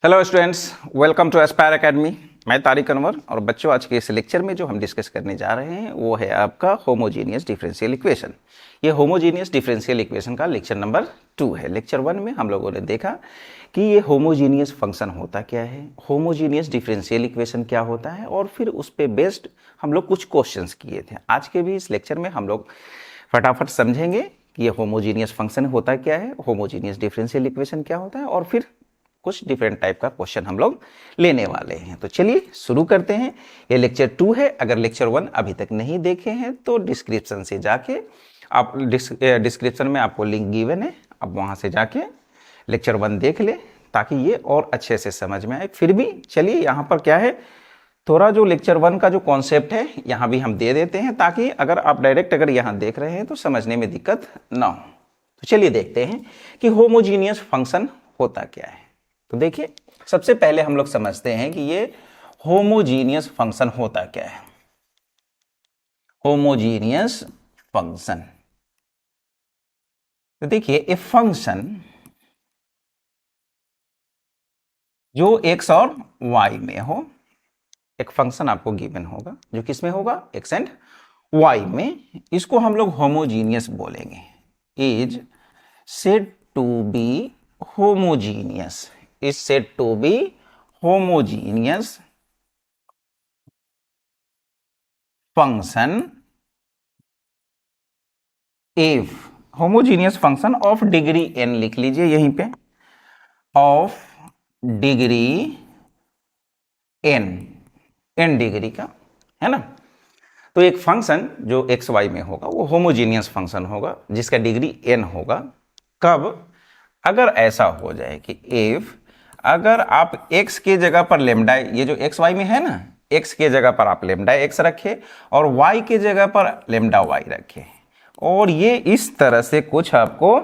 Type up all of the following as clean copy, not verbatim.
Hello students, welcome to Aspire Academy. मैं तारिक अनवर और बच्चों, आज के इस लेक्चर में जो हम डिस्कस करने जा रहे हैं वो है आपका होमोजीनियस डिफरेंशियल इक्वेशन। ये होमोजीनियस डिफरेंशियल इक्वेशन का लेक्चर नंबर 2 है। लेक्चर 1 में हम लोगों ने देखा कि ये होमोजीनियस फंक्शन होता क्या है, होमोजीनियस डिफरेंशियल इक्वेशन क्या होता है, और फिर उस पर बेस्ड हम लोग कुछ क्वेश्चंस किए थे। आज के भी इस लेक्चर में हम लोग फटाफट समझेंगे कि ये होमोजीनियस फंक्शन होता क्या है, होमोजीनियस डिफरेंशियल इक्वेशन क्या होता है, और फिर कुछ डिफरेंट टाइप का क्वेश्चन हम लोग लेने वाले हैं। तो चलिए शुरू करते हैं। ये लेक्चर 2 है। अगर लेक्चर 1 अभी तक नहीं देखे हैं तो डिस्क्रिप्शन से जाके आप डिस्क्रिप्शन में आपको लिंक गिवन है, आप वहाँ से जाके लेक्चर 1 देख ले ताकि ये और अच्छे से समझ में आए। फिर भी चलिए यहाँ पर क्या है, थोड़ा जो लेक्चर 1 का जो कॉन्सेप्ट है यहाँ भी हम दे देते हैं ताकि अगर आप डायरेक्ट अगर यहाँ देख रहे हैं तो समझने में दिक्कत ना हो। तो चलिए देखते हैं कि होमोजीनियस फंक्शन होता क्या है। तो देखिए, सबसे पहले हम लोग समझते हैं कि ये होमोजीनियस फंक्शन होता क्या है। होमोजीनियस फंक्शन, तो देखिए ए फंक्शन जो x और y में हो, एक फंक्शन आपको गिवन होगा जो किस में होगा, x एंड y में, इसको हम लोग होमोजीनियस बोलेंगे। Is said to be homogeneous, is said to be homogeneous function if homogeneous function of degree n लिख लीजिए यहीं पे, of डिग्री n डिग्री का है ना। तो एक फंक्शन जो एक्स वाई में होगा वो होमोजीनियस फंक्शन होगा जिसका डिग्री n होगा। कब? अगर ऐसा हो जाए कि if अगर आप x के जगह पर लेमडा, ये जो एक्स वाई में है ना, x के जगह पर आप लेमडा x रखे और y के जगह पर लेमडा y रखे, और ये इस तरह से कुछ आपको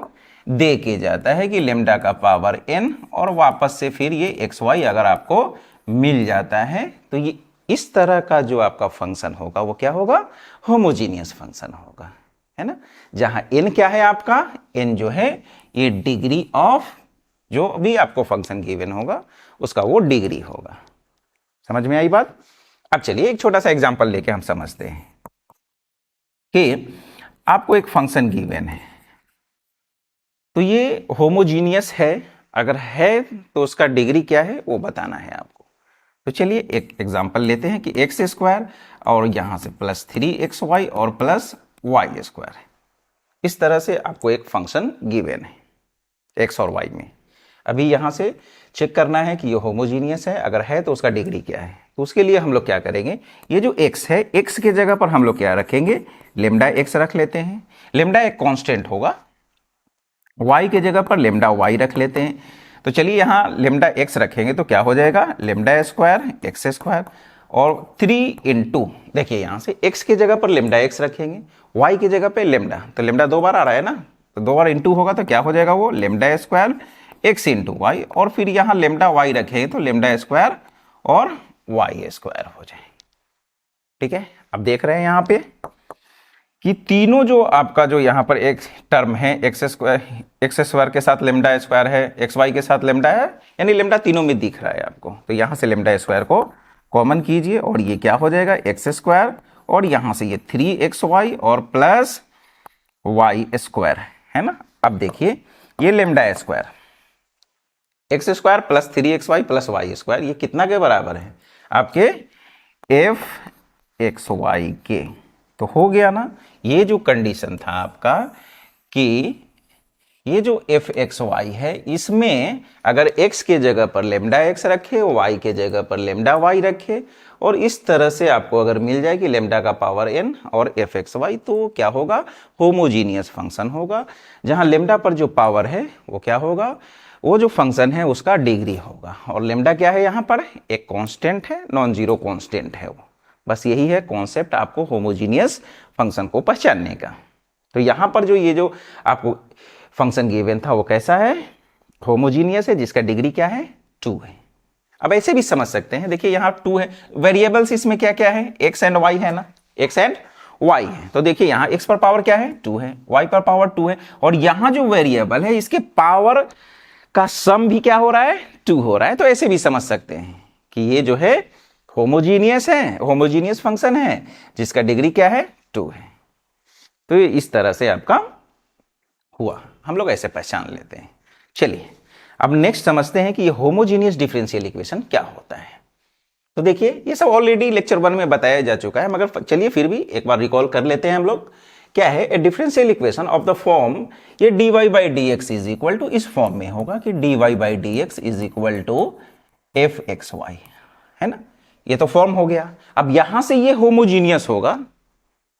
दे के जाता है कि लेमडा का पावर n, और वापस से फिर ये एक्स वाई अगर आपको मिल जाता है तो ये इस तरह का जो आपका फंक्शन होगा वो क्या होगा, होमोजीनियस फंक्शन होगा, है ना। जहां n क्या है आपका, n जो है ये डिग्री ऑफ जो भी आपको फंक्शन गिवन होगा उसका वो डिग्री होगा। समझ में आई बात? अब चलिए एक छोटा सा एग्जांपल लेके हम समझते हैं कि आपको एक फंक्शन गिवन है तो ये होमोजीनियस है, अगर है तो उसका डिग्री क्या है वो बताना है आपको। तो चलिए एक एग्जांपल लेते हैं कि एक्स स्क्वायर और यहां से प्लस 3xy और प्लस वाई स्क्वायर है। इस तरह से आपको एक फंक्शन गिवन है एक्स और वाई में। अभी यहां से चेक करना है कि ये होमोजीनियस है, अगर है तो उसका डिग्री क्या है। तो उसके लिए हम लोग क्या करेंगे, ये जो x है, x के जगह पर हम लोग क्या रखेंगे, लेमडा x रख लेते हैं। लेमडा एक कांस्टेंट होगा। y के जगह पर लेमडा y रख लेते हैं। तो चलिए यहाँ लेमडा x रखेंगे तो क्या हो जाएगा, लेमडा स्क्वायर एक्स स्क्वायर और 3 इंटू, देखिए यहाँ से x के जगह पर लेमडा x रखेंगे, y की जगह पर लेमडा, तो लेमडा 2 बार आ रहा है ना, तो 2 बार इंटू होगा तो क्या हो जाएगा वो lambda square x into y, और फिर यहाँ लेमडा y रखेंगे तो लेमडा स्क्वायर और y स्क्वायर हो जाए। ठीक है, अब देख रहे हैं यहाँ पे कि तीनों जो आपका जो यहाँ पर एक टर्म है एक्स स्क्वायर के साथ लेमडा स्क्वायर है, एक्स वाई के साथ लेमडा है, यानी लेमडा तीनों में दिख रहा है आपको। तो यहाँ से लेमडा स्क्वायर को कॉमन कीजिए और ये क्या हो जाएगा, एक्स स्क्वायर, और यहाँ से ये 3xy और प्लस वाई स्क्वायर, है ना। अब देखिए ये lambda square x square plus 3xy plus y square, ये कितना के बराबर है, आपके fxy के। तो हो गया ना, ये जो कंडीशन था आपका कि ये जो fxy है इसमें अगर x के जगह पर लेमडा x रखे, y के जगह पर लेमडा y रखे, और इस तरह से आपको अगर मिल जाए कि लेमडा का पावर n और fxy, तो क्या होगा, होमोजीनियस फंक्शन होगा। जहां लेमडा पर जो पावर है वो क्या होगा, वो जो फंक्शन है उसका डिग्री होगा। और लेमडा क्या है, यहाँ पर एक कांस्टेंट है, नॉन जीरो कांस्टेंट है वो। बस यही है कॉन्सेप्ट आपको होमोजीनियस फंक्शन को पहचानने का। तो यहाँ पर जो ये जो आपको फंक्शन गिवन था वो कैसा है, होमोजीनियस है, जिसका डिग्री क्या है, 2 है। अब ऐसे भी समझ सकते हैं, देखिए यहाँ 2 है, वेरिएबल्स इसमें क्या क्या है, एक्स एंड वाई है ना, एक्स एंड y है। तो देखिए यहाँ x पर पावर क्या है, 2 है, y पर पावर 2 है, और यहाँ जो वेरिएबल है इसके पावर का सम भी क्या हो रहा है, 2 हो रहा है। तो ऐसे भी समझ सकते हैं कि ये जो है होमोजीनियस है, होमोजीनियस फंक्शन है जिसका डिग्री क्या है, 2 है। तो ये इस तरह से आपका हुआ, हम लोग ऐसे पहचान लेते हैं। चलिए अब नेक्स्ट समझते हैं कि ये होमोजीनियस डिफरेंशियल इक्वेशन क्या होता है। तो देखिए ये सब ऑलरेडी लेक्चर 1 में बताया जा चुका है, मगर चलिए फिर भी एक बार रिकॉल कर लेते हैं हम लोग। क्या है, a differential equation of the form, ये dy by d x is equal to, इस फॉर्म में होगा कि dy by d x is equal to f x y, है ना। ये तो फॉर्म हो गया। अब यहां से ये होमोजीनियस होगा,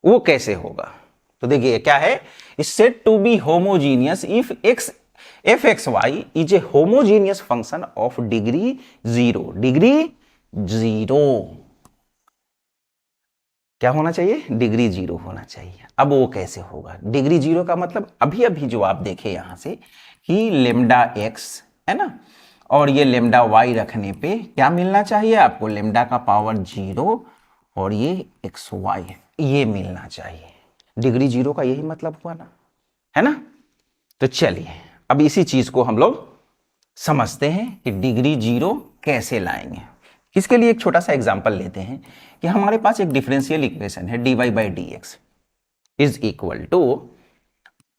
वो कैसे होगा, तो देखिए क्या है, is said to be homogeneous if x f x y is a homogeneous function of degree 0, degree 0 क्या होना चाहिए, डिग्री 0 होना चाहिए। अब वो कैसे होगा, डिग्री 0 का मतलब अभी अभी जो आप देखे यहां से कि लेमडा एक्स है ना, और ये लेमडा वाई रखने पे क्या मिलना चाहिए आपको, लेमडा का पावर 0 और ये एक्स वाई ये मिलना चाहिए। डिग्री 0 का यही मतलब हुआ ना, है ना। तो चलिए अब इसी चीज को हम लोग समझते हैं कि डिग्री 0 कैसे लाएंगे। इसके लिए एक छोटा सा एग्जांपल लेते हैं कि हमारे पास एक डिफरेंशियल इक्वेशन है dy by d x is equal to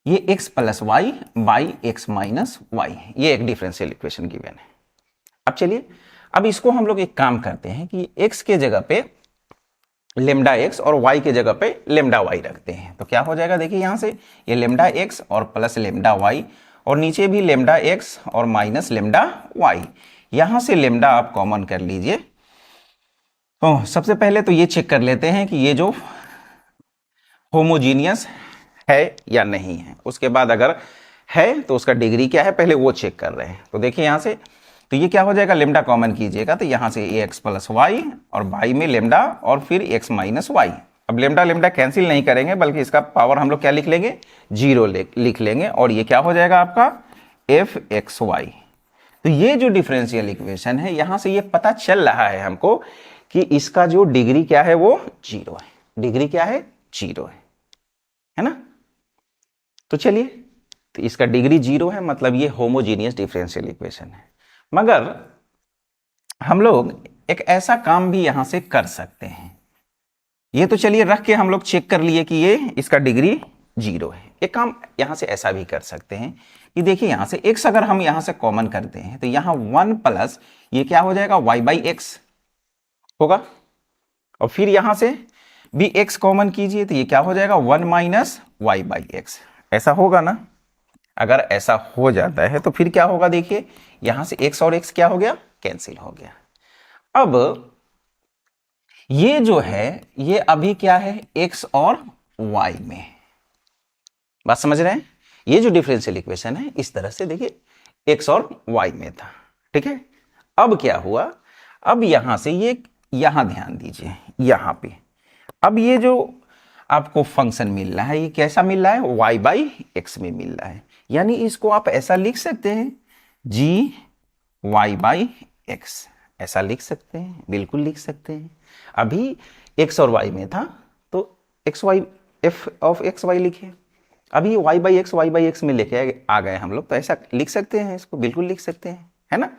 ये x plus y by x minus y, ये एक डिफरेंशियल इक्वेशन गिवन है। अब चलिए अब इसको हम लोग एक काम करते हैं कि x के जगह पे लेमडा x और y के जगह पे लेमडा y रखते हैं। तो क्या हो जाएगा, देखिए यहां से ये लेमडा x और प्लस लेमडा y, और नीचे भी लेमडा x और माइनस लेमडा y, यहां से लेमडा आप कॉमन कर लीजिए। तो सबसे पहले तो ये चेक कर लेते हैं कि ये जो होमोजीनियस है या नहीं है, उसके बाद अगर है तो उसका डिग्री क्या है पहले वो चेक कर रहे हैं। तो देखिए यहां से तो ये क्या हो जाएगा, लेमडा कॉमन कीजिएगा तो यहां से एक्स प्लस वाई और वाई में लेमडा और फिर एक्स माइनस वाई। अब लेमडा लेमडा कैंसिल नहीं करेंगे बल्कि इसका पावर हम लोग क्या लिख लेंगे, 0 लिख लेंगे, और ये क्या हो जाएगा आपका एफ एक्स वाई। तो ये जो डिफरेंशियल इक्वेशन है यहां से ये पता चल रहा है हमको कि इसका जो डिग्री क्या है वो 0 है, डिग्री क्या है 0 है ना। तो चलिए तो इसका डिग्री 0 है, मतलब ये होमोजीनियस डिफरेंशियल इक्वेशन है। मगर हम लोग एक ऐसा काम भी यहां से कर सकते हैं, ये तो चलिए रख के हम लोग चेक कर लिए कि ये इसका डिग्री 0 है। एक काम यहां से ऐसा भी कर सकते हैं कि देखिए यहां से x अगर हम यहां से कॉमन करते हैं तो यहां 1 प्लस ये क्या हो जाएगा y बाई एक्स होगा, और फिर यहां से भी x कॉमन कीजिए तो ये क्या हो जाएगा 1 माइनस y बाई एक्स, ऐसा होगा ना। अगर ऐसा हो जाता है तो फिर क्या होगा, देखिए यहां से x और x क्या हो गया, कैंसिल हो गया। अब ये जो है ये अभी क्या है x और y में, बात समझ रहे हैं। ये जो डिफरेंशियल इक्वेशन है इस तरह से देखिए x और y में था, ठीक है। अब क्या हुआ, अब यहां से ये यहां ध्यान दीजिए यहां पे, अब ये जो आपको फंक्शन मिल रहा है ये कैसा मिल रहा है, y बाई एक्स में मिल रहा है, यानी इसको आप ऐसा लिख सकते हैं g y बाई एक्स, ऐसा लिख सकते हैं, बिल्कुल लिख सकते हैं। अभी x और y में था तो x y f of x y लिखे, अभी y बाई एक्स में लेके आ गए हम लोग, तो ऐसा लिख सकते हैं, इसको बिल्कुल लिख सकते हैं, है ना।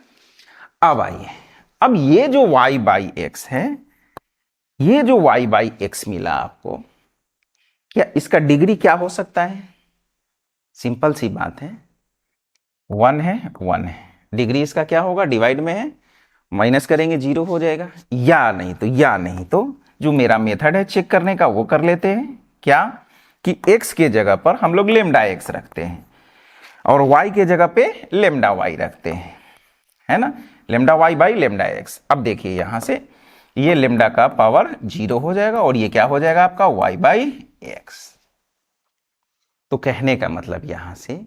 अब आइए, अब ये जो y बाई एक्स है, ये जो y बाई एक्स मिला आपको, क्या इसका डिग्री क्या हो सकता है, सिंपल सी बात है 1 है 1 है, डिग्री इसका क्या होगा, डिवाइड में है माइनस करेंगे 0 हो जाएगा, या नहीं तो जो मेरा मेथड है चेक करने का वो कर लेते हैं, क्या कि x के जगह पर हम लोग लेमडा x रखते हैं और y के जगह पे लेमडा y रखते हैं, है ना, lambda y by lambda x। अब देखिए यहां से ये लेमडा का पावर 0 हो जाएगा और ये क्या हो जाएगा आपका y बाई एक्स। तो कहने का मतलब यहां से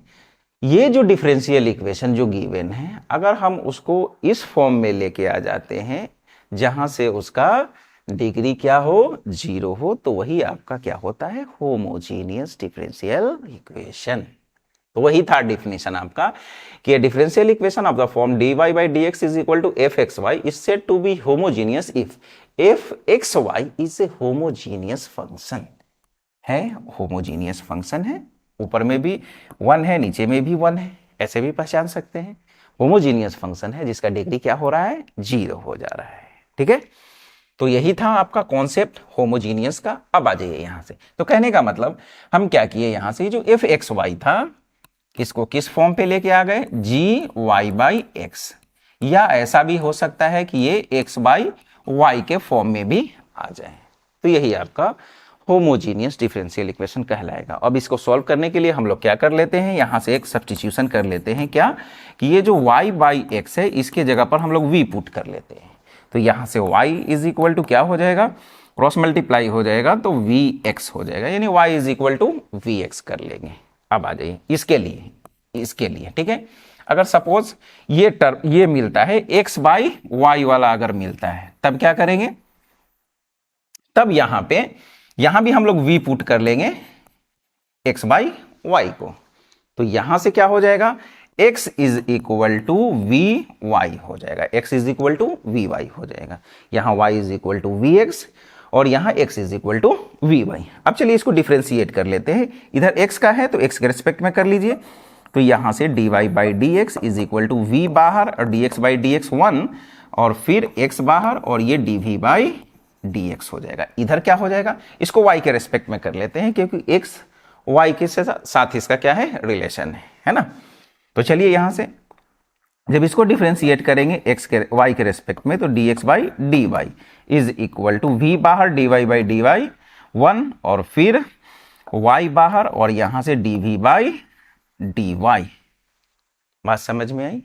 ये जो डिफरेंशियल इक्वेशन जो गिवन है, अगर हम उसको इस फॉर्म में लेके आ जाते हैं जहां से उसका डिग्री क्या हो 0 हो, तो वही आपका क्या होता है, होमोजीनियस डिफरेंशियल इक्वेशन। तो वही था डेफिनेशन आपका कि differential equation of the form dy by d x is equal to f x y is said to be homogeneous if f x y is a homogeneous function है, homogeneous function है, ऊपर में भी 1 है नीचे में भी 1 है, ऐसे भी पहचान सकते हैं। होमोजीनियस फंक्शन है जिसका डिग्री क्या हो रहा है, 0 हो जा रहा है। ठीक है, तो यही था आपका कॉन्सेप्ट होमोजीनियस का। अब आ जाइए यहां से, तो कहने का मतलब हम क्या किए, यहां से जो एफ एक्स वाई था किसको किस फॉर्म पे लेके आ गए, जी वाई बाई एक्स, या ऐसा भी हो सकता है कि ये एक्स बाई वाई के फॉर्म में भी आ जाए। तो यही आपका होमोजीनियस डिफरेंशियल इक्वेशन कहलाएगा। अब इसको सॉल्व करने के लिए हम लोग क्या कर लेते हैं, यहां से एक सब्स्टिट्यूशन कर लेते हैं, क्या कि ये जो y बाई एक्स है इसके जगह पर हम लोग v पुट कर लेते हैं। तो यहां से y इज इक्वल टू क्या हो जाएगा, क्रॉस मल्टीप्लाई हो जाएगा तो vx हो जाएगा, यानी y is equal to vx कर लेंगे। अब आ जाइए इसके लिए, ठीक है, अगर सपोज ये टर्म ये मिलता है x बाई वाई वाला अगर मिलता है तब क्या करेंगे, तब यहां भी हम लोग v पुट कर लेंगे x बाई वाई को। तो यहां से क्या हो जाएगा, x is equal to v y हो जाएगा, x is equal to v y हो जाएगा, यहां y is equal to v x और यहां x is equal to v y. अब चलिए इसको डिफ्रेंशिएट कर लेते हैं, इधर x का है तो x के रिस्पेक्ट में कर लीजिए। तो यहां से dy by d x is equal to v बाहर और dx बाई डी एक्स 1 और फिर x बाहर और ये dv बाई dx हो जाएगा। इधर क्या हो जाएगा, इसको y के रेस्पेक्ट में कर लेते हैं क्योंकि x y के साथ इसका क्या है, रिलेशन है ना। तो चलिए यहां से जब इसको डिफरेंशिएट करेंगे x के y के रेस्पेक्ट में तो dx by d y is equal to v बाहर dy बाई डी वाई 1 और फिर y बाहर और यहां से dv बाई dy। बात समझ में आई।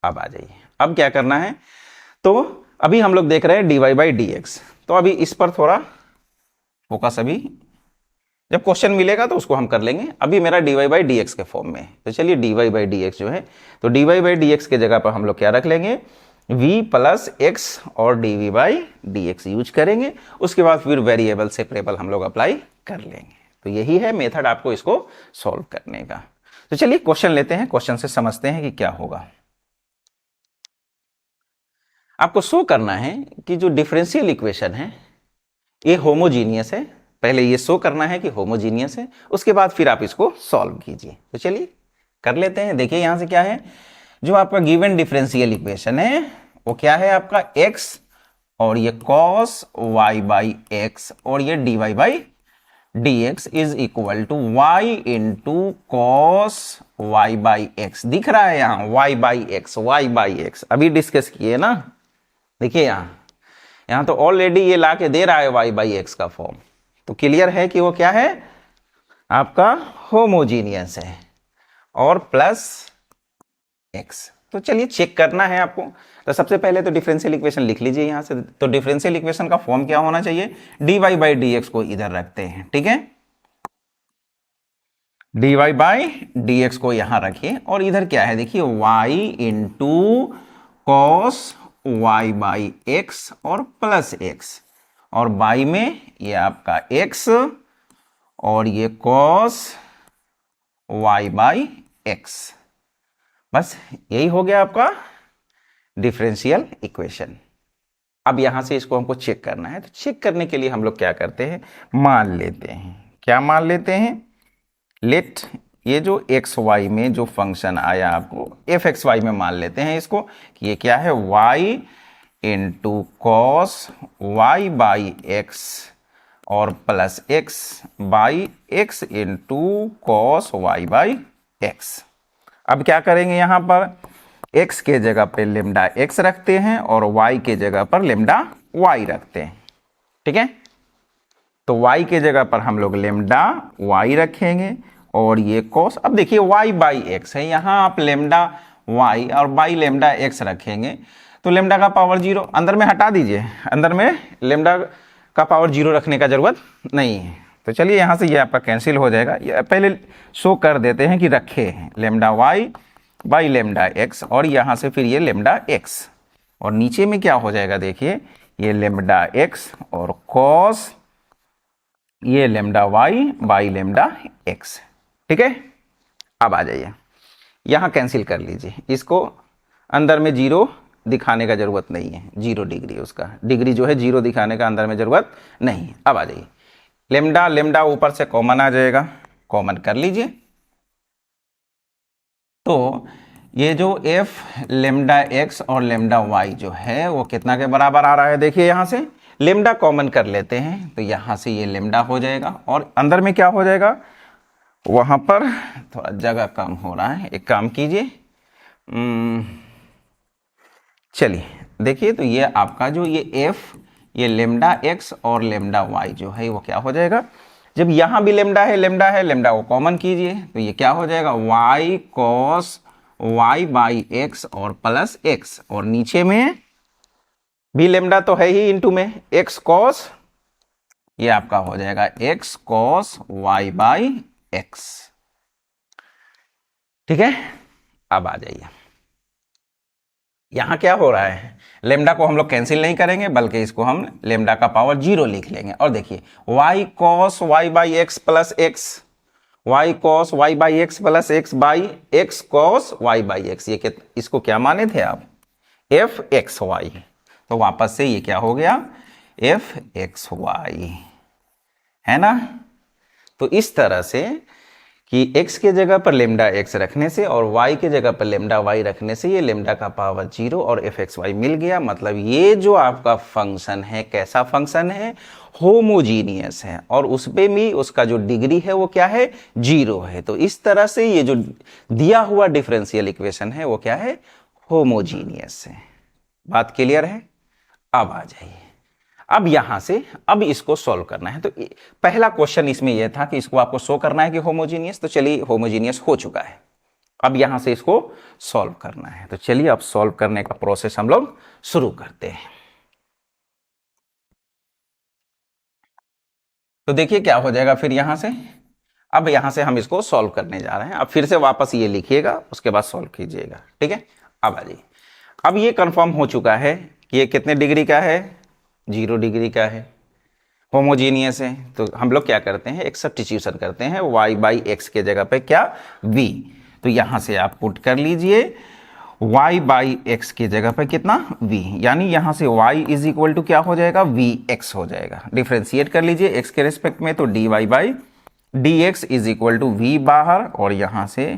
अब आ जाइए, अब क्या करना है, तो अभी हम लोग देख रहे हैं dy बाई डी एक्स, तो अभी इस पर थोड़ा फोकस, अभी जब क्वेश्चन मिलेगा तो उसको हम कर लेंगे, अभी मेरा dy बाई डी एक्स के फॉर्म में है। तो चलिए dy बाई डी एक्स जो है, तो dy बाई डी एक्स के जगह पर हम लोग क्या रख लेंगे, v प्लस एक्स और dv by d x use करेंगे, उसके बाद फिर वेरिएबल सेपरेबल हम लोग अप्लाई कर लेंगे। तो यही है मेथड आपको इसको सॉल्व करने का। तो चलिए क्वेश्चन लेते हैं, क्वेश्चन से समझते हैं कि क्या होगा। आपको शो करना है कि जो डिफरेंशियल इक्वेशन है ये होमोजीनियस है, पहले ये शो करना है कि होमोजीनियस है, उसके बाद फिर आप इसको सॉल्व कीजिए। तो चलिए कर लेते हैं। देखिए यहां से क्या है, जो आपका गिवन डिफरेंशियल इक्वेशन है वो क्या है आपका x और ये cos y बाई एक्स और ये dy by d x is equal to y into cos y by x. दिख रहा है यहाँ y बाई एक्स, अभी डिस्कस किए ना। देखिए यहाँ तो ऑलरेडी ये ला के दे रहा है y बाई एक्स का फॉर्म, तो क्लियर है कि वो क्या है आपका होमोजीनियस है और प्लस x। तो चलिए चेक करना है आपको। तो सबसे पहले तो डिफरेंशियल इक्वेशन लिख लीजिए यहां से। तो डिफरेंशियल इक्वेशन का फॉर्म क्या होना चाहिए, dy बाई डी एक्स को इधर रखते हैं, ठीक है, dy बाई डी एक्स को यहां रखिए और इधर क्या है देखिए y into cos y by x और प्लस x और बाई में ये आपका x और ये cos y बाई एक्स। बस यही हो गया आपका डिफरेंशियल इक्वेशन। अब यहां से इसको हमको चेक करना है, तो चेक करने के लिए हम लोग क्या करते हैं, मान लेते हैं। क्या मान लेते हैं, लेट ये जो एक्स वाई में जो फंक्शन आया आपको एफ एक्स वाई में मान लेते हैं इसको कि ये क्या है y into cos y by x और plus x by x into cos y by x. अब क्या करेंगे, यहां पर x के जगह पे लेमडा x रखते हैं और y के जगह पर लेमडा y रखते हैं, ठीक है। तो y के जगह पर हम लोग लेमडा y रखेंगे और ये cos, अब देखिए y बाई एक्स है, यहां आप लेमडा y और बाई लेमडा x रखेंगे तो लेमडा का पावर 0 अंदर में हटा दीजिए, अंदर में लेमडा का पावर 0 रखने का जरूरत नहीं है। तो चलिए यहां से ये आपका कैंसिल हो जाएगा। ये पहले शो कर देते हैं कि रखे हैं lambda y by lambda x और यहां से फिर ये लेमडा x और नीचे में क्या हो जाएगा देखिए ये लेमडा x और cos ये lambda y by lambda x, ठीक है। अब आ जाइए यहां कैंसिल कर लीजिए इसको, अंदर में 0 दिखाने का जरूरत नहीं है, 0 डिग्री उसका डिग्री जो है 0 दिखाने का अंदर में जरूरत नहीं। अब आ जाइए लेमडा लेमडा ऊपर से कॉमन आ जाएगा, कॉमन कर लीजिए। तो ये जो एफ लेमडा एक्स और लेमडा वाई जो है वो कितना के बराबर आ रहा है, देखिए यहाँ से लेमडा कॉमन कर लेते हैं तो यहाँ से ये लेमडा हो जाएगा और अंदर में क्या हो जाएगा, वहाँ पर थोड़ा जगह कम हो रहा है, एक काम कीजिए, चलिए देखिए, तो ये आपका जो ये एफ, ये लेमडा एक्स और लेमडा वाई जो है वो क्या हो जाएगा, जब यहाँ भी लेमडा है लेमडा को कॉमन कीजिए तो ये क्या हो जाएगा, y cos y by x और प्लस एक्स, और नीचे में भी लेमडा तो है ही इंटू में एक्स कॉस, ये आपका हो जाएगा x cos y by x. ठीक है, अब आ जाइए, यहां क्या हो रहा है, लेमडा को हम लोग कैंसिल नहीं करेंगे बल्कि इसको हम लेमडा का पावर 0 लिख लेंगे, और देखिए y cos y by x plus x, y cos y by x plus x by x cos y by x, ये इसको क्या माने थे आप, एफ एक्स वाई, तो वापस से ये क्या हो गया, एफ एक्स वाई, है ना। तो इस तरह से कि x के जगह पर लेमडा x रखने से और y के जगह पर लेमडा y रखने से ये लेमडा का पावर 0 और fxy मिल गया, मतलब ये जो आपका फंक्शन है कैसा फंक्शन है, होमोजीनियस है, और उस पे भी उसका जो डिग्री है वो क्या है, 0 है। तो इस तरह से ये जो दिया हुआ डिफरेंशियल इक्वेशन है वो क्या है, होमोजीनियस है। बात क्लियर है, अब आ जाइए, अब यहां से अब इसको सॉल्व करना है। तो पहला क्वेश्चन इसमें यह था कि इसको आपको शो करना है कि होमोजीनियस, तो चलिए होमोजीनियस हो चुका है, अब यहां से इसको सॉल्व करना है। तो चलिए अब सॉल्व करने का प्रोसेस हम लोग शुरू करते हैं। तो देखिए क्या हो जाएगा फिर यहां से, अब यहां से हम इसको सॉल्व करने जा रहे हैं। अब फिर से वापस ये लिखिएगा, उसके बाद सॉल्व कीजिएगा, ठीक है। अब आ जाइए, अब ये कंफर्म हो चुका है कि ये कितने डिग्री का है, 0 डिग्री का है, होमोजीनियस है। तो हम लोग क्या करते हैं, एक सब्स्टिट्यूशन करते हैं, y बाई एक्स के जगह पे क्या, v, तो यहां से आप पुट कर लीजिए y बाई एक्स की जगह पे कितना, v, यानी यहां से y इज इक्वल टू क्या हो जाएगा, vx हो जाएगा। डिफ्रेंशिएट कर लीजिए x के रिस्पेक्ट में, तो dy by dx is equal to v बाहर, और यहां से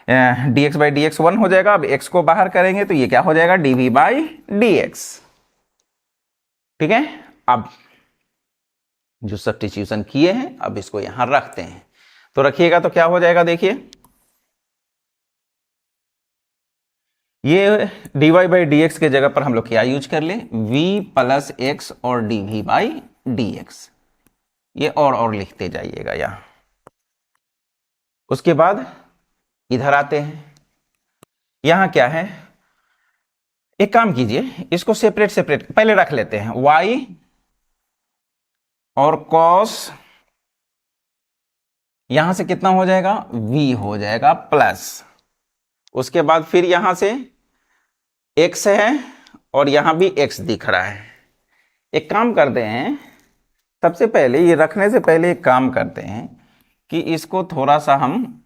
dx बाई dx 1 हो जाएगा। अब x को बाहर करेंगे तो ये क्या हो जाएगा, dv बाई dx, ठीक है। अब जो सब्स्टिट्यूशन किए हैं अब इसको यहां रखते हैं, तो रखिएगा तो क्या हो जाएगा, देखिए ये dy बाई dx के जगह पर हम लोग क्या यूज कर ले, v प्लस एक्स और dv बाई dx, ये और लिखते जाइएगा यहां। उसके बाद इधर आते हैं, यहां क्या है, एक काम कीजिए, इसको सेपरेट पहले रख लेते हैं, y और cos, यहां से कितना हो जाएगा, v हो जाएगा प्लस, उसके बाद फिर यहां से x है और यहां भी x दिख रहा है। एक काम करते हैं, सबसे पहले ये रखने से पहले एक काम करते हैं कि इसको थोड़ा सा हम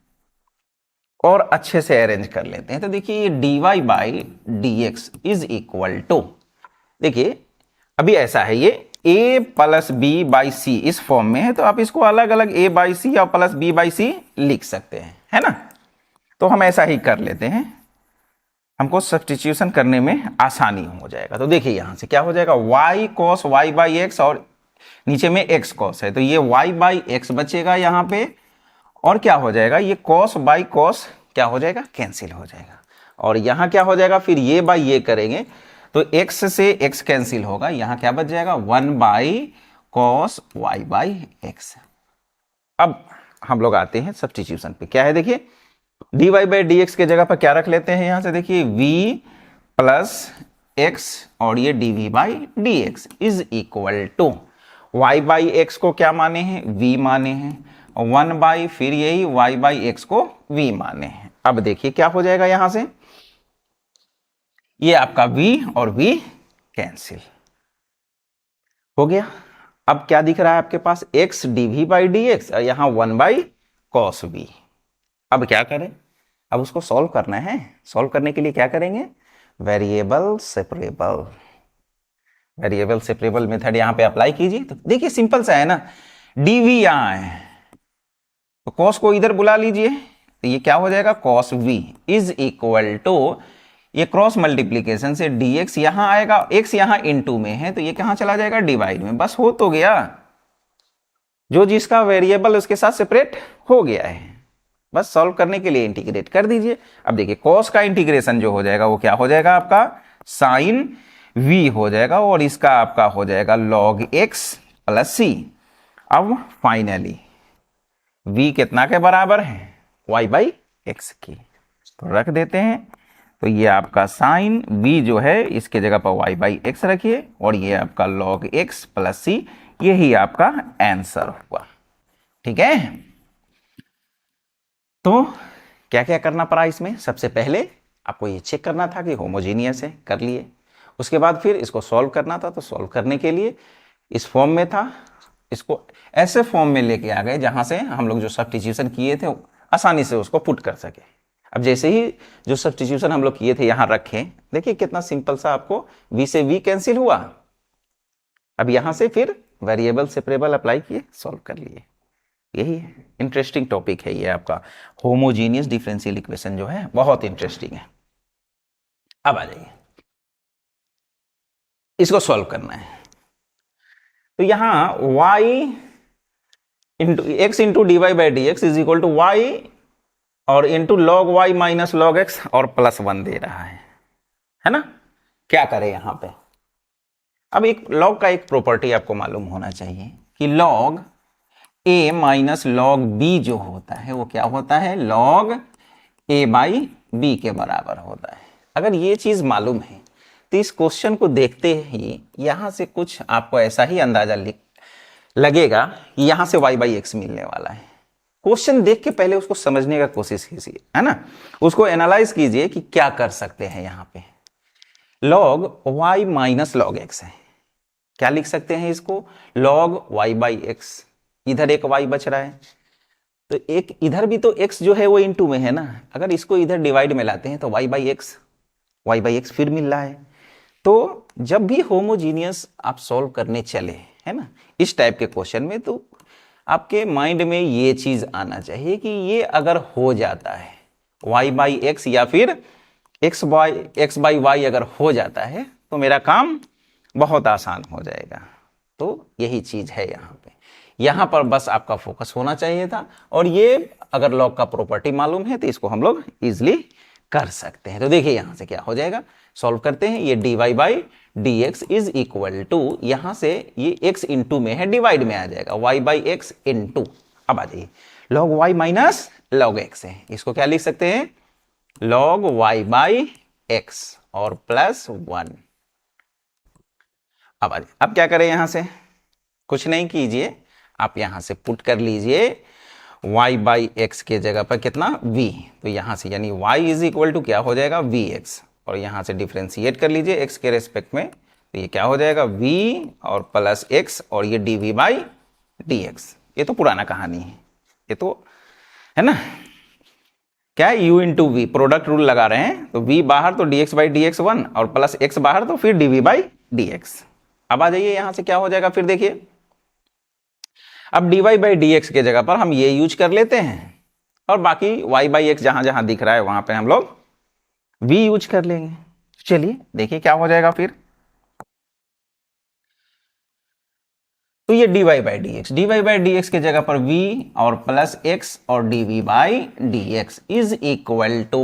और अच्छे से अरेंज कर लेते हैं। तो देखिए ये dy by dx is equal to, देखिए अभी ऐसा है, ये a plus b by c इस फॉर्म में है, तो आप इसको अलग अलग a बाई सी या प्लस b बाई सी लिख सकते हैं, है ना। तो हम ऐसा ही कर लेते हैं, हमको सब्स्टिट्यूशन करने में आसानी हो जाएगा। तो देखिए यहां से क्या हो जाएगा, y cos y by x, और नीचे में x cos है, तो ये y बाई एक्स बचेगा यहां पे, और क्या हो जाएगा, ये cos बाई cos क्या हो जाएगा, कैंसिल हो जाएगा, और यहां क्या हो जाएगा, फिर ये बाई ये करेंगे तो x से x कैंसिल होगा, यहां क्या बच जाएगा, 1 by cos y by x. अब हम लोग आते हैं सब्स्टिट्यूशन पे, क्या है देखिए, dy बाई dx के जगह पर क्या रख लेते हैं, यहां से देखिए v प्लस एक्स और ये dv by dx is equal to, y by x को क्या माने हैं, v माने हैं, 1 बाई फिर यही y बाई एक्स को v माने हैं। अब देखिए क्या हो जाएगा, यहां से ये आपका v और v कैंसिल हो गया। अब क्या दिख रहा है आपके पास, x dv बाई dx और यहां 1 बाई cos v। अब क्या करें, अब उसको सॉल्व करना है। सॉल्व करने के लिए क्या करेंगे, variable separable, variable separable method यहां पे अप्लाई कीजिए। तो देखिए सिंपल सा है ना, dv यहां है तो cos को इधर बुला लीजिए तो ये क्या हो जाएगा, cos v is equal to, ये क्रॉस मल्टीप्लीकेशन से dx यहां आएगा, x यहां इनटू में है तो ये कहां चला जाएगा, डिवाइड में। बस हो तो गया, जो जिसका वेरिएबल उसके साथ सेपरेट हो गया है, बस सॉल्व करने के लिए इंटीग्रेट कर दीजिए। अब देखिए cos का इंटीग्रेशन जो हो जाएगा वो क्या हो जाएगा आपका, साइन v हो जाएगा और इसका आपका हो जाएगा log x प्लस c। अब फाइनली v कितना के बराबर है, y बाई एक्स की, तो रख देते हैं। तो ये आपका साइन v जो है इसके जगह पर y बाई एक्स रखिए और ये आपका log x प्लस c, यही आपका आंसर हुआ। ठीक है, तो क्या क्या करना पड़ा इसमें, सबसे पहले आपको ये चेक करना था कि होमोजीनियस है, कर लिए। उसके बाद फिर इसको सॉल्व करना था, तो सॉल्व करने के लिए इस फॉर्म में था, इसको ऐसे फॉर्म में लेके आ गए जहां से हम लोग जो सब्स्टिट्यूशन किए थे आसानी से उसको पुट कर सके। अब जैसे ही जो सब्स्टिट्यूशन हम लोग किए थे यहां रखें, देखिए कितना सिंपल सा, आपको v से v कैंसिल हुआ। अब यहां से फिर वेरिएबल सेपरेबल अप्लाई किए, सॉल्व कर लिए। यही है, इंटरेस्टिंग टॉपिक है ये आपका होमोजीनियस डिफरेंशियल इक्वेशन जो है, बहुत इंटरेस्टिंग है। अब आ जाइए, इसको सॉल्व करना है। तो यहां y into x into d y by d x is equal to y और into log y minus log x और प्लस 1 दे रहा है ना। क्या करें यहां पे, अब एक लॉग का एक प्रॉपर्टी आपको मालूम होना चाहिए कि log a minus log b जो होता है वो क्या होता है, लॉग a बाई b के बराबर होता है। अगर ये चीज मालूम है तो इस क्वेश्चन को देखते ही यहां से कुछ आपको ऐसा ही अंदाजा लगेगा कि यहां से y बाई एक्स मिलने वाला है। क्वेश्चन देख के पहले उसको समझने का कोशिश कीजिए, है ना, उसको एनालाइज कीजिए कि क्या कर सकते हैं। यहां पे log y minus log x है, क्या लिख सकते हैं इसको, लॉग y बाई एक्स, इधर एक y बच रहा है तो एक इधर भी तो x जो है वो इनटू में है ना, अगर इसको इधर डिवाइड में लाते हैं तो y बाई एक्स फिर मिल रहा है। तो जब भी होमोजीनियस आप सॉल्व करने चले, है ना, इस टाइप के क्वेश्चन में, तो आपके माइंड में ये चीज आना चाहिए कि ये अगर हो जाता है y बाई एक्स या फिर एक्स बाई वाई अगर हो जाता है तो मेरा काम बहुत आसान हो जाएगा। तो यही चीज है यहाँ पे, यहाँ पर बस आपका फोकस होना चाहिए था। और ये अगर लॉग का प्रॉपर्टी मालूम है तो इसको हम लोग इजिली कर सकते हैं। तो देखिए यहाँ से क्या हो जाएगा, सॉल्व करते हैं। ये dy by d x is equal to, यहां से ये x इंटू में है, डिवाइड में आ जाएगा y बाई एक्स इंटू, अब आ जाइए log y minus log x है, इसको क्या लिख सकते हैं, log y बाई एक्स और प्लस 1। अब आ जाइए, अब क्या करें, यहां से कुछ नहीं कीजिए, आप यहां से पुट कर लीजिए y बाई एक्स के जगह पर कितना v, तो यहां से यानी y इज इक्वल टू क्या हो जाएगा vx, और यहां से डिफरेंशिएट कर लीजिए x के रेस्पेक्ट में, तो ये क्या हो जाएगा v और प्लस x और ये dv बाई dx। ये तो पुराना कहानी है, ये तो है ना, क्या है u into v, product rule लगा रहे हैं, तो v बाहर तो dx बाई dx 1 और प्लस x बाहर तो फिर dv बाई dx। अब आ जाइए यहां से क्या हो जाएगा, फिर देखिए अब dy बाई dx के जगह पर हम ये यूज कर लेते हैं और बाकी y बाई एक्स जहां जहां दिख रहा है वहां पे हम लोग v यूज कर लेंगे। चलिए देखिए क्या हो जाएगा फिर, तो ये dy बाई dx के जगह पर v और प्लस x और dv by dx is equal to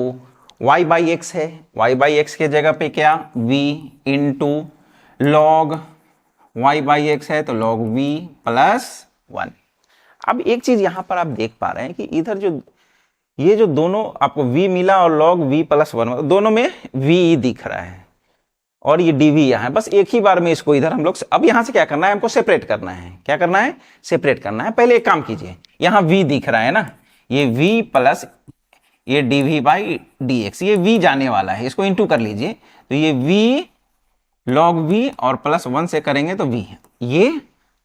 y by x है, y बाई एक्स के जगह पे क्या v into log y by x है तो log v प्लस 1। अब एक चीज यहां पर आप देख पा रहे हैं कि इधर जो ये जो दोनों आपको v मिला और log v प्लस 1, दोनों में v दिख रहा है और ये dv यहाँ है, बस एक ही बार में इसको इधर हम लोग, अब यहां से क्या करना है, हमको सेपरेट करना है। क्या करना है, सेपरेट करना है। पहले एक काम कीजिए, यहाँ v दिख रहा है ना, ये v प्लस ये dv बाई dx, ये v जाने वाला है, इसको इंटू कर लीजिए, तो ये v log v और प्लस 1 से करेंगे तो v, ये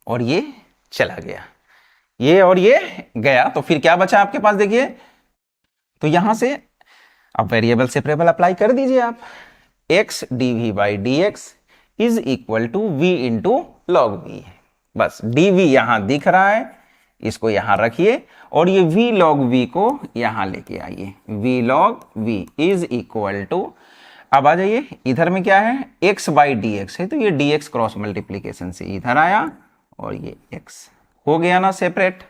और ये चला गया, ये और ये गया, तो फिर क्या बचा आपके पास, देखिए तो यहां से अब वेरिएबल सेपरेबल अप्लाई कर दीजिए आप, x dv by dx is equal to v into log v है, बस dv यहां दिख रहा है, इसको यहां रखिए और ये v log v को यहां लेके आइए। v log v is equal to, अब आ जाइए इधर में क्या है x बाई डी एक्स है, तो ये dx क्रॉस मल्टीप्लीकेशन से इधर आया और ये x हो गया ना सेपरेट,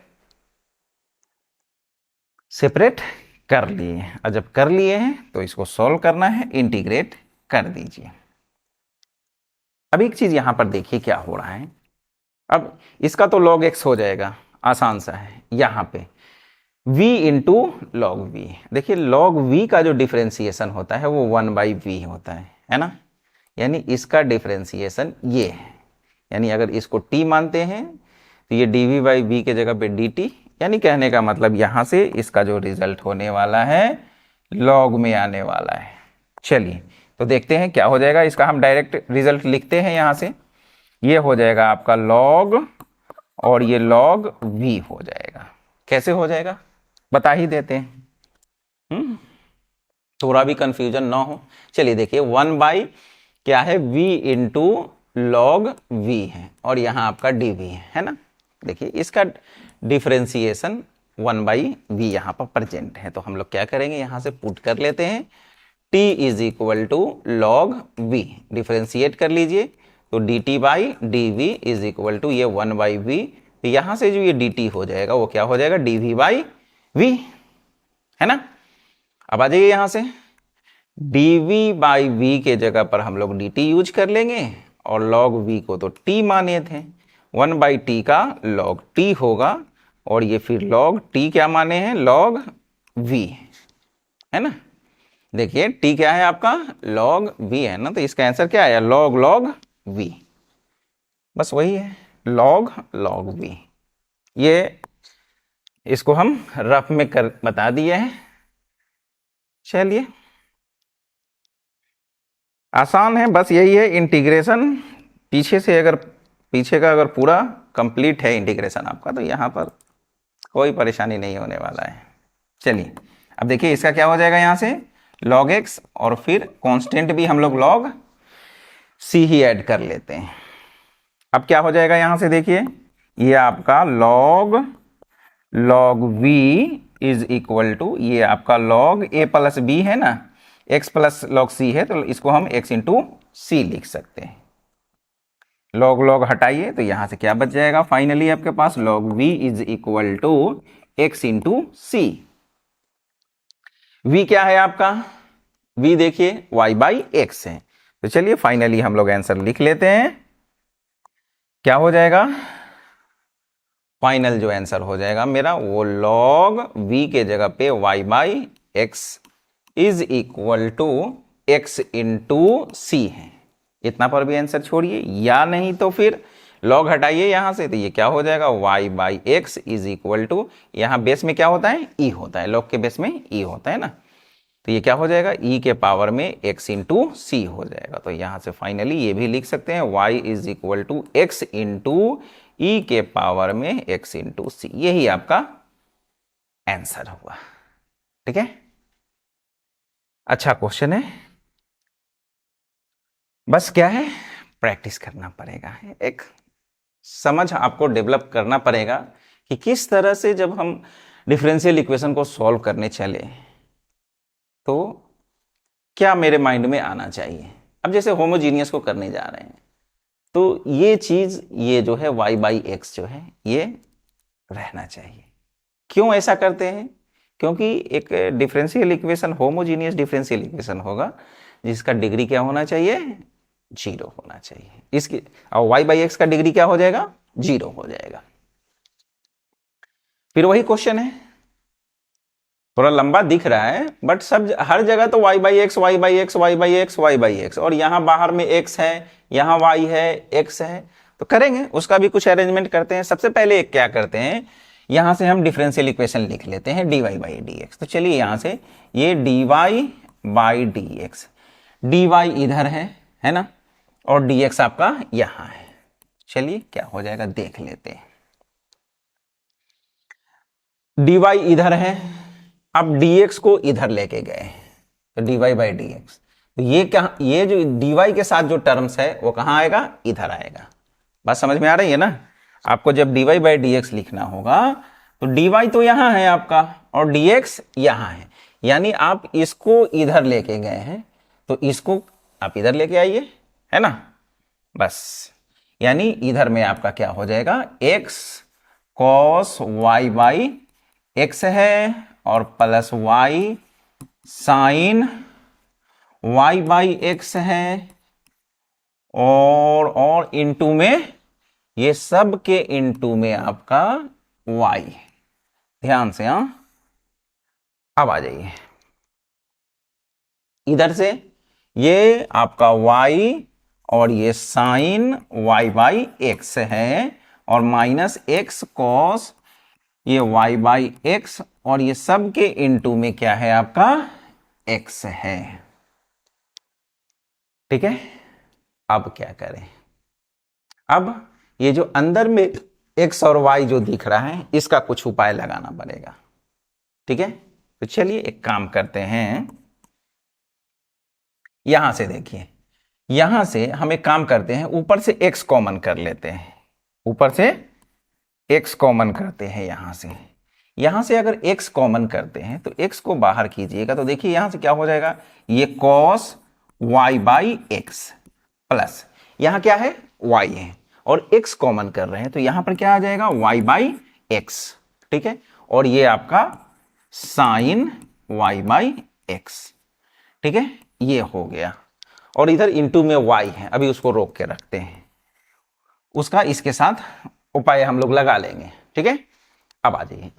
सेपरेट कर लिए। और जब कर लिए हैं तो इसको सॉल्व करना है, इंटीग्रेट कर दीजिए। अब एक चीज यहां पर देखिए क्या हो रहा है, अब इसका तो log x हो जाएगा, आसान सा है। यहां पे v इंटू लॉग वी, देखिए log v का जो डिफरेंशिएशन होता है वो 1/v होता है ना, यानी इसका डिफरेंशिएशन ये है, यानी अगर इसको t मानते हैं तो ये dv/v के जगह पे dt, यानी कहने का मतलब यहां से इसका जो रिजल्ट होने वाला है log में आने वाला है। चलिए तो देखते हैं क्या हो जाएगा, इसका हम डायरेक्ट रिजल्ट लिखते हैं यहां से, ये हो जाएगा आपका log और ये log v हो जाएगा। कैसे हो जाएगा बता ही देते हैं, थोड़ा भी कंफ्यूजन ना हो। चलिए देखिए 1 क्या है v इंटू लॉग v है और यहाँ आपका dv है ना। देखिए इसका डिफरेंशिएशन 1/v यहाँ पर प्रेजेंट है, तो हम लोग क्या करेंगे यहाँ से पुट कर लेते हैं t is equal to log v, differentiate कर लीजिए तो dt/dv इज इक्वल टू ये 1/v, तो यहाँ से जो ये dt हो जाएगा वो क्या हो जाएगा dv/v, है ना। अब आ जाइए यहाँ से dv/v के जगह पर हम लोग dt यूज कर लेंगे और log v को तो t माने थे, 1/t का log t होगा और ये फिर log t क्या माने हैं log v, है ना। देखिए t क्या है आपका log v है ना, तो इसका आंसर क्या आया log v, बस वही है log v। ये इसको हम रफ में कर बता दिए हैं। चलिए आसान है, बस यही है इंटीग्रेशन, पीछे का अगर पूरा कंप्लीट है इंटीग्रेशन आपका तो यहाँ पर कोई परेशानी नहीं होने वाला है। चलिए अब देखिए इसका क्या हो जाएगा, यहाँ से log x और फिर कांस्टेंट भी हम लोग log c ही ऐड कर लेते हैं। अब क्या हो जाएगा यहाँ से देखिए, ये आपका log v is equal to ये आपका log a प्लस b है ना, x प्लस log c है तो इसको हम x इंटू c लिख सकते हैं। log हटाइए तो यहां से क्या बच जाएगा, फाइनली आपके पास log v is equal to x into c। v क्या है आपका, v देखिए y/x है, तो चलिए फाइनली हम लोग आंसर लिख लेते हैं। क्या हो जाएगा फाइनल जो आंसर हो जाएगा मेरा वो log v के जगह पे y/x is equal to x into c है। इतना पर भी आंसर छोड़िए, या नहीं तो फिर log हटाइए यहां से, तो ये क्या हो जाएगा y/x इज इक्वल टू, यहां बेस में क्या होता है e होता है, log के बेस में e होता है ना, तो ये क्या हो जाएगा e के पावर में x इंटू c हो जाएगा। तो यहां से फाइनली ये भी लिख सकते हैं y is equal to x into e के पावर में x इंटू c, यही आपका आंसर हुआ। ठीक है, अच्छा क्वेश्चन है, बस क्या है प्रैक्टिस करना पड़ेगा, एक समझ आपको डेवलप करना पड़ेगा कि किस तरह से जब हम डिफरेंशियल इक्वेशन को सॉल्व करने चले तो क्या मेरे माइंड में आना चाहिए। अब जैसे होमोजीनियस को करने जा रहे हैं तो ये चीज, ये जो है y/x जो है ये रहना चाहिए। क्यों ऐसा करते हैं, क्योंकि एक differential equation homogeneous differential equation होगा जिसका डिग्री क्या होना चाहिए 0 होना चाहिए, इसकी और y/x का डिग्री क्या हो जाएगा 0 हो जाएगा। फिर वही क्वेश्चन है, थोड़ा लंबा दिख रहा है बट सब हर जगह तो y/x y/x y/x y/x और यहां बाहर में x है, यहां y है, x है, तो करेंगे उसका भी कुछ अरेंजमेंट करते हैं। सबसे पहले क्या करते हैं, यहां से हम डिफरेंशियल इक्वेशन लिख लेते हैं dy/dx। तो चलिए यहां से ये dy/dx, dy इधर है ना, और dx आपका यहां है। चलिए क्या हो जाएगा देख लेते हैं, dy इधर है, अब dx को इधर लेके गए तो dy/dx, तो ये क्या, ये जो dy के साथ जो टर्म्स है वो कहां आएगा इधर आएगा। बात समझ में आ रही है ना। आपको जब dy बाई डी एक्स लिखना होगा तो dy तो यहां है आपका और dx यहां है, यानी आप इसको इधर लेके गए हैं तो इसको आप इधर लेके आइए, है ना, बस। यानी इधर में आपका क्या हो जाएगा, x cos y by x है और plus y sine y by x है और इनटू में ये सब के इनटू में आपका y। ध्यान से, हाँ, अब आ जाइए इधर से, ये आपका y और ये साइन y बाई एक्स है और माइनस x कॉस ये y बाई एक्स और ये सब के इनटू में क्या है आपका x है। ठीक है, अब क्या करें, अब ये जो अंदर में x और y जो दिख रहा है इसका कुछ उपाय लगाना पड़ेगा। ठीक है, तो चलिए एक काम करते हैं, यहां से देखिए, यहां से हम एक काम करते हैं, ऊपर से x कॉमन कर लेते हैं, ऊपर से x कॉमन करते हैं यहां से अगर x कॉमन करते हैं तो x को बाहर कीजिएगा तो देखिए यहां से क्या हो जाएगा, ये cos y by x plus यहां क्या है y है और x कॉमन कर रहे हैं तो यहां पर क्या आ जाएगा y बाई एक्स। ठीक है, और ये आपका साइन y बाई एक्स। ठीक है, ये हो गया और इधर इनटू में y है, अभी उसको रोक के रखते हैं, उसका इसके साथ उपाय हम लोग लगा लेंगे। ठीक है, अब आ जाइए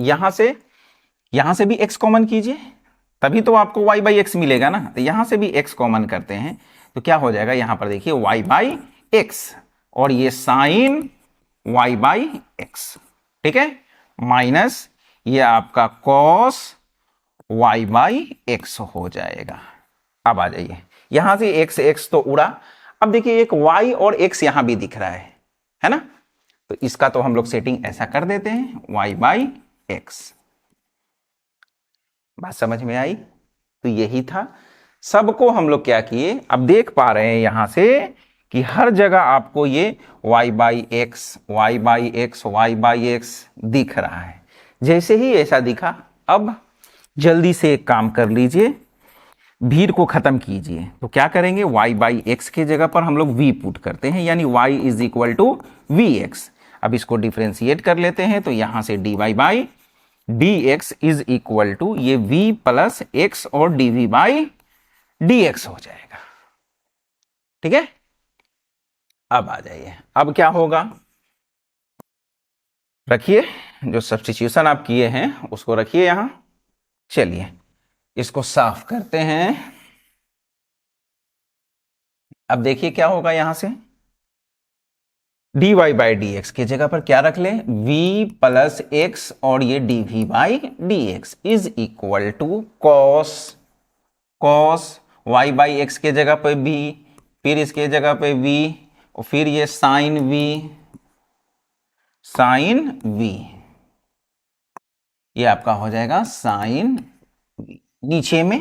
यहां से भी x कॉमन कीजिए तभी तो आपको y बाई एक्स मिलेगा ना, तो यहां से भी x कॉमन करते हैं तो क्या हो जाएगा, यहां पर देखिए y बाई एक्स और ये साइन y बाई एक्स। ठीक है, माइनस ये आपका cos y बाई एक्स हो जाएगा। अब आ जाइए यहां से x तो उड़ा, अब देखिए एक y और x यहां भी दिख रहा है ना, तो इसका तो हम लोग सेटिंग ऐसा कर देते हैं y बाई एक्स। बात समझ में आई, तो यही था, सबको हम लोग क्या किए, अब देख पा रहे हैं यहां से कि हर जगह आपको ये y by x y by x y by x दिख रहा है। जैसे ही ऐसा दिखा, अब जल्दी से एक काम कर लीजिए, भीड़ को खत्म कीजिए, तो क्या करेंगे, y बाई एक्स के जगह पर हम लोग v पुट करते हैं, यानी y is equal to v x. अब इसको डिफ्रेंशिएट कर लेते हैं तो यहां से dy by d x is equal to ये v प्लस एक्स और dv बाई dx हो जाएगा। ठीक है, अब आ जाइए, अब क्या होगा, रखिए जो सब्स्टिट्यूशन आप किए हैं उसको रखिए यहां। चलिए इसको साफ करते हैं, अब देखिए क्या होगा, यहां से dy बाई डी एक्स की जगह पर क्या रख ले, v प्लस एक्स और ये dv by d x is equal to cos y by x के जगह पर v, फिर इसके जगह पे v और फिर ये साइन v, ये आपका हो जाएगा साइन v। नीचे में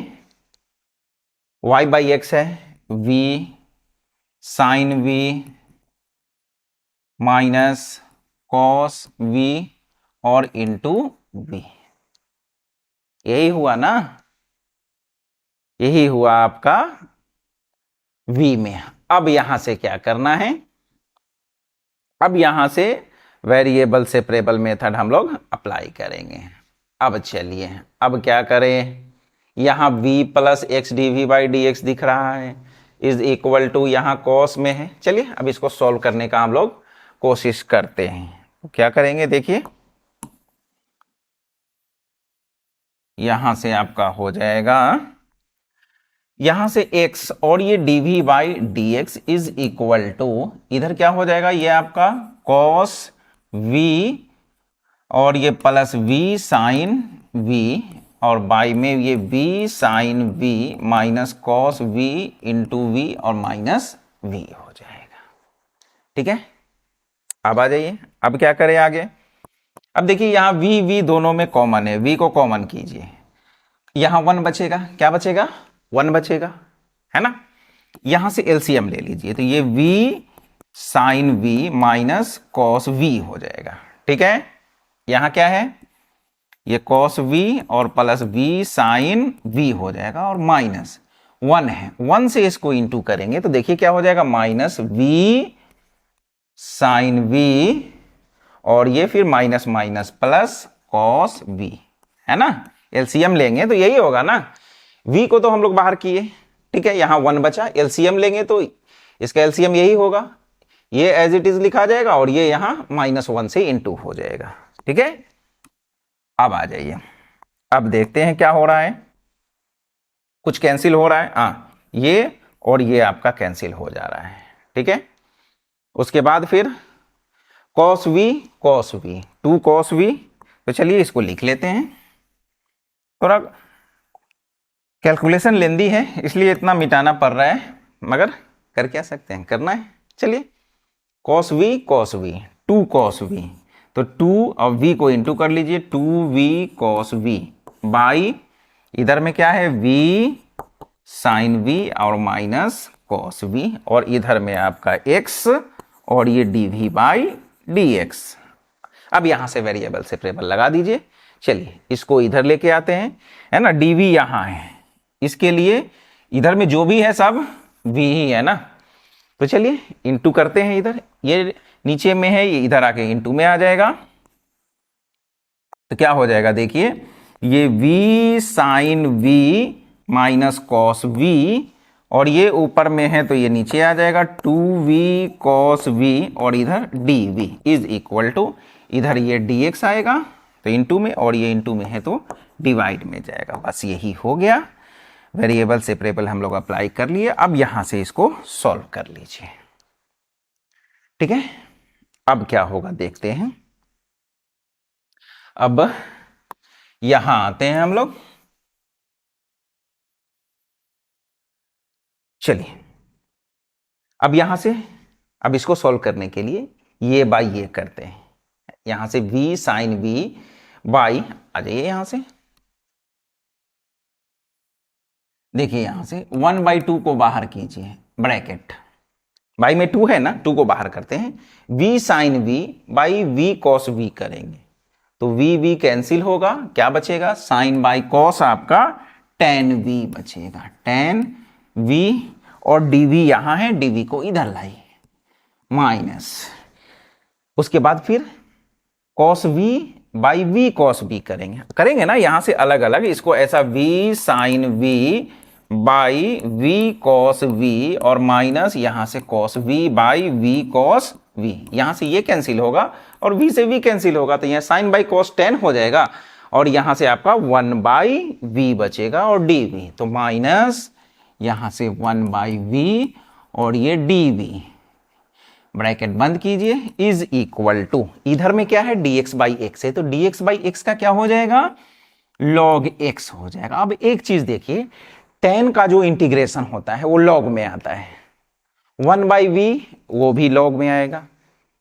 y बाई एक्स है, v sine v minus cos v और इंटू v, यही हुआ ना, यही हुआ आपका v में। अब यहां से क्या करना है, अब यहां से वेरिएबल सेपरेबल मेथड हम लोग अप्लाई करेंगे। अब चलिए, अब क्या करें, यहां v plus x dv by d x दिख रहा है इज इक्वल टू यहां कॉस में है। चलिए अब इसको सॉल्व करने का हम लोग कोशिश करते हैं, तो क्या करेंगे, देखिए यहां से आपका हो जाएगा, यहां से x और ये dv by d x is equal to, इधर क्या हो जाएगा, ये आपका cos v और ये प्लस v साइन v और बाई में ये v sine v minus cos v into v और माइनस v हो जाएगा। ठीक है, अब आ जाइए, अब क्या करें आगे, अब देखिए यहां v दोनों में कॉमन है, v को कॉमन कीजिए, यहां 1 बचेगा, क्या बचेगा, 1 बचेगा, है ना। यहां से एलसीएम ले लीजिए, तो ये v sine v minus cos v हो जाएगा। ठीक है, यहां क्या है, ये कॉस वी और प्लस वी साइन वी हो जाएगा और माइनस 1 है, 1 से इसको इंटू करेंगे तो देखिए क्या हो जाएगा, माइनस वी साइन वी और ये फिर minus minus plus cos v, है ना। एलसीएम लेंगे तो यही होगा ना, v को तो हम लोग बाहर किए, ठीक है, यहां 1 बचा, एलसीएम लेंगे तो इसका एलसीएम यही होगा, ये एज इट इज लिखा जाएगा और ये यहां -1 से इंटू हो जाएगा। ठीक है, अब आ जाइए, अब देखते हैं क्या हो रहा है, कुछ कैंसिल हो रहा है, हाँ ये और ये आपका कैंसिल हो जा रहा है। ठीक है, उसके बाद फिर cos v 2 cos v, तो चलिए इसको लिख लेते हैं, थोड़ा कैलकुलेशन लेंदी है इसलिए इतना मिटाना पड़ रहा है, मगर कर क्या सकते हैं, करना है। चलिए cos v 2 cos v, तो 2 और v को इंटू कर लीजिए, 2v cos v बाई इधर में क्या है v साइन v और माइनस cos v और इधर में आपका x और ये dv बाई dx। अब यहां से वेरिएबल सेपरेबल लगा दीजिए, चलिए इसको इधर लेके आते हैं, है ना, dv यहां है, इसके लिए इधर में जो भी है सब v ही है ना, तो चलिए इंटू करते हैं, इधर ये नीचे में है, ये इधर आके इंटू में आ जाएगा, तो क्या हो जाएगा देखिए, ये v sine v minus cos v और ये ऊपर में है तो ये नीचे आ जाएगा 2v cos v और इधर dv इज इक्वल टू, इधर ये dx आएगा तो इंटू में और ये इंटू में है तो डिवाइड में जाएगा। बस यही हो गया, वेरिएबल सेपरेबल हम लोग अप्लाई कर लिए। अब यहां से इसको सॉल्व कर लीजिए। ठीक है, अब क्या होगा देखते हैं। अब यहां आते हैं हम लोग, चलिए अब यहां से, अब इसको सॉल्व करने के लिए ये बाई ये करते हैं, यहां से v साइन v बाई, आ जाइए यहां से, देखिए यहां से 1/2 को बाहर कीजिए, ब्रैकेट बाई में 2 है ना, 2 को बाहर करते हैं, v sine v by v cos v करेंगे तो v कैंसिल होगा, क्या बचेगा, साइन बाई कॉस आपका tan v बचेगा, tan v और dv यहां है, dv को इधर लाइए माइनस, उसके बाद फिर cos v by v cos v करेंगे ना, यहां से अलग अलग, इसको ऐसा v sine v by v cos v और माइनस यहां से cos v by v cos v, यहां से ये कैंसिल होगा और v से v कैंसिल होगा तो यहां साइन बाई cos tan हो जाएगा और यहां से आपका 1/v बचेगा और dv, तो माइनस यहां से 1/v और ये dv, ब्रैकेट बंद कीजिए, इज इक्वल टू, इधर में क्या है dx बाई x है तो dx बाई x का क्या हो जाएगा, log x हो जाएगा। अब एक चीज देखिए, tan का जो इंटीग्रेशन होता है वो log में आता है, 1/v वो भी log में आएगा,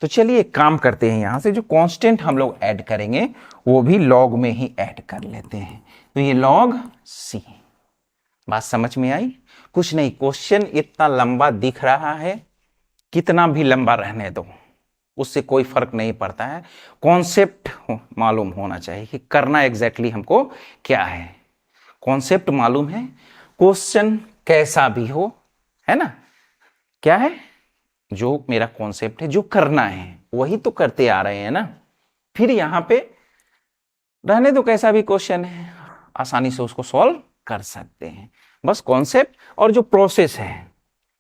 तो चलिए एक काम करते हैं, यहां से जो कांस्टेंट हम लोग ऐड करेंगे वो भी log में ही ऐड कर लेते हैं, तो ये log c। बात समझ में आई, कुछ नहीं, क्वेश्चन इतना लंबा दिख रहा है, कितना भी लंबा रहने दो उससे कोई फर्क नहीं पड़ता है, कॉन्सेप्ट मालूम होना चाहिए कि करना एग्जैक्टली हमको क्या है, कॉन्सेप्ट मालूम है, क्वेश्चन कैसा भी हो, है ना, क्या है जो मेरा कॉन्सेप्ट है, जो करना है वही तो करते आ रहे हैं ना, फिर यहां पे रहने दो कैसा भी क्वेश्चन है, आसानी से उसको सॉल्व कर सकते हैं, बस कॉन्सेप्ट और जो प्रोसेस है।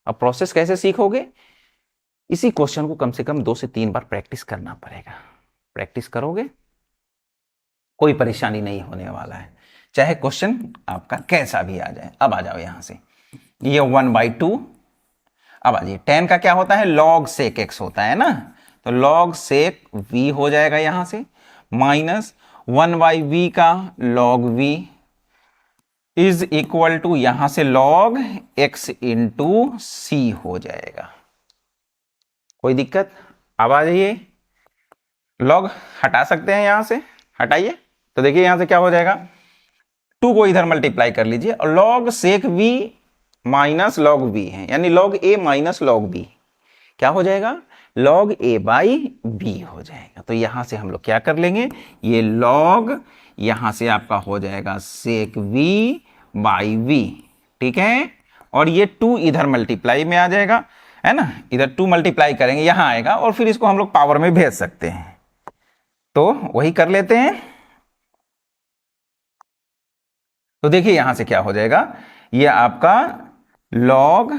अब प्रोसेस कैसे सीखोगे, इसी क्वेश्चन को कम से कम 2 से 3 बार प्रैक्टिस करना पड़ेगा, प्रैक्टिस करोगे कोई परेशानी नहीं होने वाला है, चाहे क्वेश्चन आपका कैसा भी आ जाए। अब आ जाओ यहां से, ये 1/2, अब आ जाइए, tan का क्या होता है, log sec x होता है ना, तो log sec v हो जाएगा यहां से, माइनस 1/v का log v is equal to, यहां से log x इंटू c हो जाएगा, कोई दिक्कत। अब आ जाइए, log हटा सकते हैं, यहां से हटाइए तो देखिए यहां से क्या हो जाएगा, 2 को इधर मल्टीप्लाई कर लीजिए और log sec v minus log v है, यानी log a minus log b, क्या हो जाएगा, log a बाई बी हो जाएगा। तो यहां से हम लोग क्या कर लेंगे, ये log यहां से आपका हो जाएगा sec v बाई v, ठीक है। और ये 2 इधर मल्टीप्लाई में आ जाएगा, है ना, इधर 2 मल्टीप्लाई करेंगे यहां आएगा, और फिर इसको हम लोग पावर में भेज सकते हैं। तो वही कर लेते हैं। तो देखिए यहां से क्या हो जाएगा, ये आपका log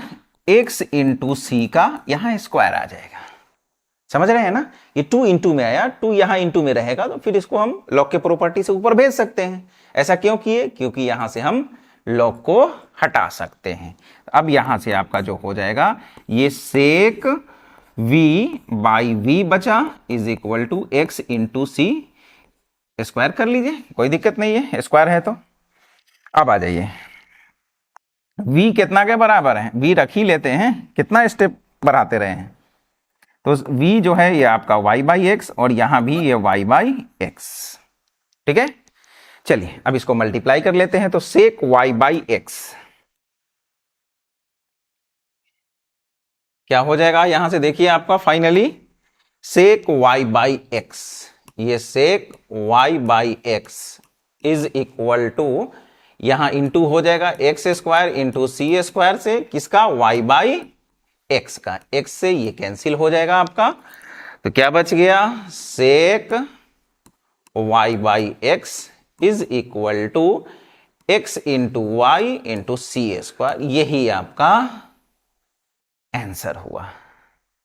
x इंटू सी का यहां स्क्वायर आ जाएगा। समझ रहे हैं ना, ये 2 इंटू में आया, 2 यहां इंटू में रहेगा, तो फिर इसको हम log के प्रॉपर्टी से ऊपर भेज सकते हैं। ऐसा क्यों किए, क्योंकि यहां से हम log को हटा सकते हैं। अब यहां से आपका जो हो जाएगा, ये sec v बाई v बचा is equal to x into c, square कर लीजिए, कोई दिक्कत नहीं है, स्क्वायर है तो। अब आ जाइए, v कितना के बराबर है, v रख ही लेते हैं, कितना स्टेप बढ़ाते रहे हैं। तो v जो है ये आपका y बाई एक्स, और यहां भी ये y बाई एक्स, ठीक है। चलिए अब इसको मल्टीप्लाई कर लेते हैं, तो sec y बाई एक्स क्या हो जाएगा, यहां से देखिए आपका finally sec y by x, ये sec y by x is equal to, यहां इंटू हो जाएगा x square into c square से किसका, y बाई एक्स का, x से ये कैंसिल हो जाएगा आपका। तो क्या बच गया, sec y by x is equal to x into y into c square, यही आपका आंसर हुआ।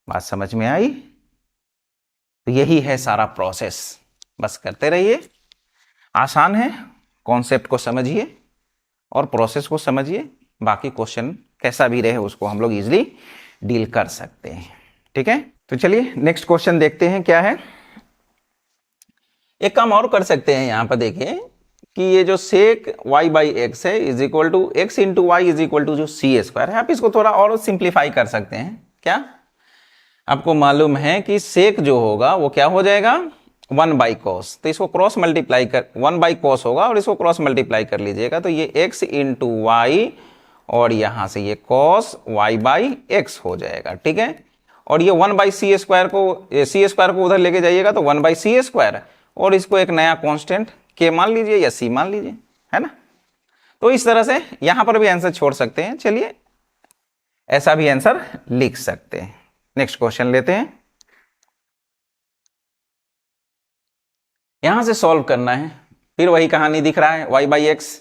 बात समझ में आई। तो यही है सारा प्रोसेस, बस करते रहिए, आसान है, कॉन्सेप्ट को समझिए और प्रोसेस को समझिए, बाकी क्वेश्चन कैसा भी रहे उसको हम लोग इजीली डील कर सकते हैं, ठीक है। तो चलिए नेक्स्ट क्वेश्चन देखते हैं क्या है। एक काम और कर सकते हैं, यहां पर देखिए कि ये जो sec y बाई एक्स है is equal to x into y is equal to जो सी स्क्वायर है, आप इसको थोड़ा और सिंप्लीफाई कर सकते हैं। क्या आपको मालूम है कि sec जो होगा वो क्या हो जाएगा, 1 बाई कॉस, तो इसको क्रॉस मल्टीप्लाई कर, 1 बाई कॉस होगा और इसको क्रॉस मल्टीप्लाई कर लीजिएगा, तो ये x इंटू वाई और यहां से ये cos y बाई एक्स हो जाएगा, ठीक है। और ये 1 बाई सी स्क्वायर को उधर लेके जाइएगा तो 1 बाई सी स्क्वायर, और इसको एक नया कांस्टेंट के मान लीजिए या सी मान लीजिए, है ना। तो इस तरह से यहां पर भी आंसर छोड़ सकते हैं, चलिए ऐसा भी आंसर लिख सकते हैं। नेक्स्ट क्वेश्चन लेते हैं, यहां से सॉल्व करना है, फिर वही कहानी दिख रहा है y बाई एक्स।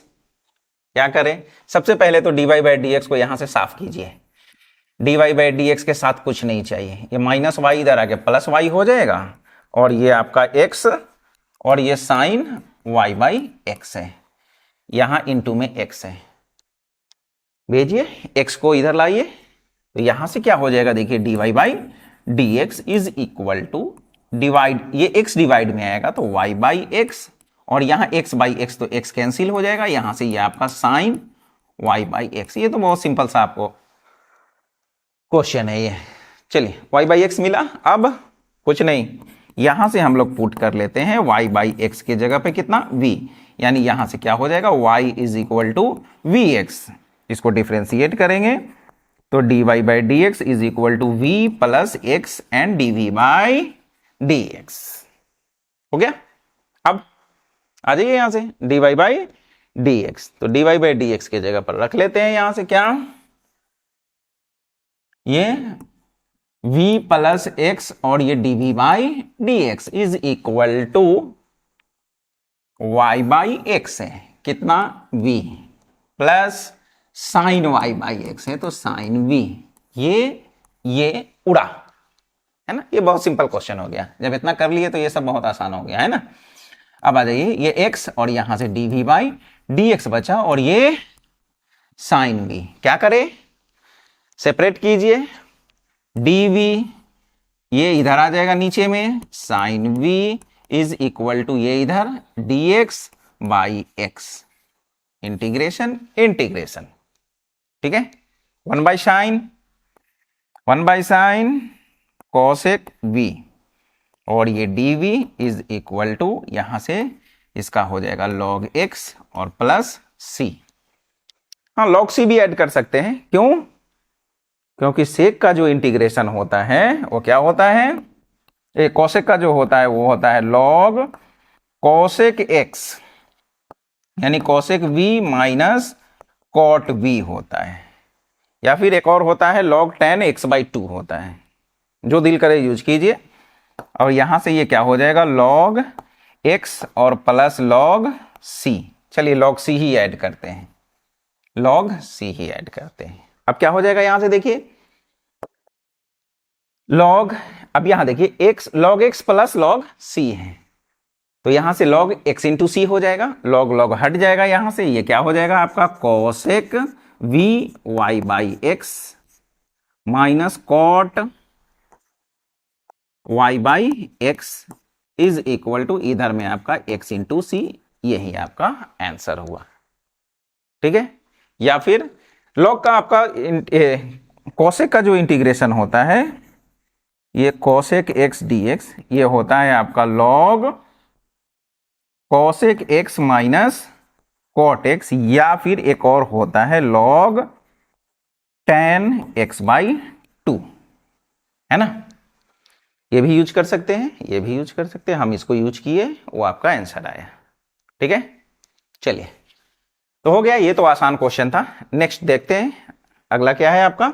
क्या करें, सबसे पहले तो dy बाई डी एक्स को यहां से साफ कीजिए, dy बाई डी एक्स के साथ कुछ नहीं चाहिए, ये माइनस वाई इधर आके प्लस वाई हो जाएगा, और ये आपका x और ये साइन y बाई एक्स है, यहां इंटू में x है, भेजिए x को इधर लाइए, तो यहां से क्या हो जाएगा, देखिए dy by d x is equal to divide, ये x डिवाइड में आएगा तो y बाई एक्स, और यहां x बाई एक्स तो x कैंसिल हो जाएगा, यहां से ये आपका साइन y बाई एक्स। ये तो बहुत सिंपल सा आपको क्वेश्चन है ये। चलिए y बाई एक्स मिला, अब कुछ नहीं, यहां से हम लोग पुट कर लेते हैं y बाई एक्स के जगह पे कितना v, यानी यहां से क्या हो जाएगा, y is equal to v x, इसको डिफ्रेंशिएट करेंगे तो dy by d x is equal to v plus x and dv by d x हो गया। अब आ जाइए यहां से dy बाई डी एक्स, तो dy बाई डी एक्स के जगह पर रख लेते हैं यहां से क्या, ये v प्लस एक्स और ये dv by d x is equal to y by x है, कितना v plus sine y by x है तो साइन v, ये उड़ा, है ना। ये बहुत सिंपल क्वेश्चन हो गया, जब इतना कर लिए तो ये सब बहुत आसान हो गया, है ना। अब आ जाइए, ये x और यहां से dv बाई डी एक्स बचा, और ये साइन v, क्या करें, सेपरेट कीजिए, dv ये इधर आ जाएगा नीचे में, sine v is equal to ये इधर dx बाई एक्स, इंटीग्रेशन, ठीक है, 1 बाई साइन कोसेक v, और ये dv इज इक्वल टू यहां से इसका हो जाएगा log x और प्लस c, हाँ log c भी ऐड कर सकते हैं, क्यों, क्योंकि सेक का जो इंटीग्रेशन होता है वो क्या होता है, कोसेक का जो होता है वो होता है लॉग कोसेक एक्स, यानी cosec v minus cot v होता है, या फिर एक और होता है log tan x/2 होता है, जो दिल करे यूज कीजिए। और यहां से ये क्या हो जाएगा log x और प्लस log c, चलिए log c ही ऐड करते हैं, log c ही ऐड करते हैं। अब क्या हो जाएगा यहां से देखिए log, अब यहां देखिए x log x plus log c है, तो यहां से log x इंटू सी हो जाएगा, log log हट जाएगा यहां से, ये क्या हो जाएगा आपका cosec v y by x minus cot y by x is equal to, इधर में आपका x इंटू सी, यही आपका आंसर हुआ। ठीक है, या फिर log का आपका कोसेक का जो इंटीग्रेशन होता है, ये कोसेक x dx, ये होता है आपका log cosec x minus cot x, या फिर एक और होता है log tan x/2, है ना। ये भी यूज कर सकते हैं, ये भी यूज कर सकते हैं, हम इसको यूज किए, वो आपका आंसर आया। ठीक है, चलिए तो हो गया, ये तो आसान क्वेश्चन था। नेक्स्ट देखते हैं अगला क्या है आपका,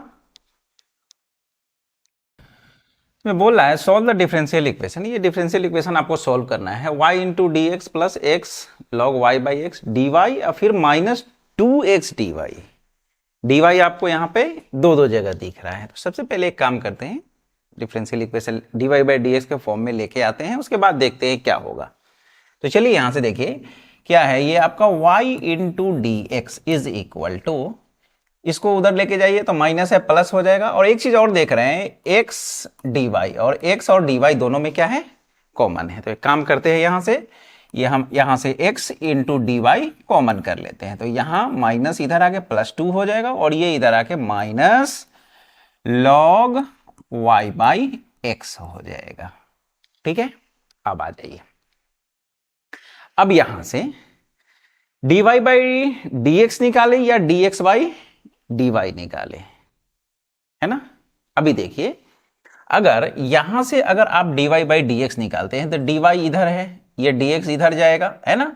मैं बोल रहा है सॉल्व द डिफरेंशियल इक्वेशन। ये डिफरेंशियल इक्वेशन आपको सॉल्व करना है, y into d x plus x log y by x d y, या फिर minus 2x d y. D y आपको यहाँ पे दो जगह दिख रहा है, तो सबसे पहले एक काम करते हैं, differential equation d y by d x के फॉर्म में लेके आते हैं, उसके बाद देखते हैं क्या होगा। तो चलिए यहाँ से देखिए क्या है, ये आपका y into d x is equal to, इसको उधर लेके जाइए तो माइनस है प्लस हो जाएगा। और एक चीज और देख रहे हैं, x dy, और x और dy दोनों में क्या है, कॉमन है। तो एक काम करते हैं, यहां से ये हम यहां से x into d y common कर लेते हैं, तो यहां माइनस इधर आके +2 हो जाएगा, और ये इधर आके minus log y by x हो जाएगा। ठीक है, अब आ जाइए, अब यहां से dy बाई डी एक्स निकाले या dx बाई dy निकाले, है ना। अभी देखिए, अगर यहां से अगर आप dy बाई डी एक्स निकालते हैं तो dy इधर है, ये dx इधर जाएगा, है ना,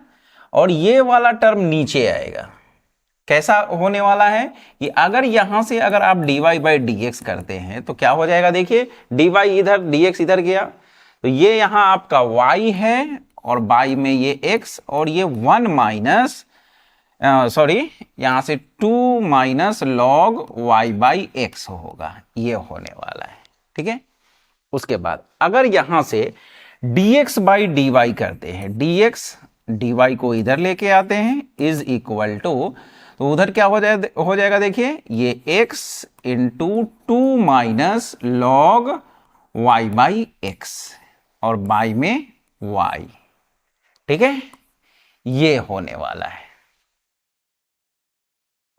और ये वाला टर्म नीचे आएगा। कैसा होने वाला है कि अगर यहां से अगर आप dy बाई डी एक्स करते हैं तो क्या हो जाएगा, देखिए dy इधर dx इधर गया, तो ये यहां आपका y है, और y में ये x, और ये 1 माइनस सॉरी यहां से 2 minus log y by x होगा, ये होने वाला है। ठीक है, उसके बाद अगर यहां से dx बाई डी वाई करते हैं, dx dy को इधर लेके आते हैं इज इक्वल टू, तो उधर क्या हो जाएगा देखिए, ये x into 2 minus log y by x, और y में y। ठीक है, ये होने वाला है।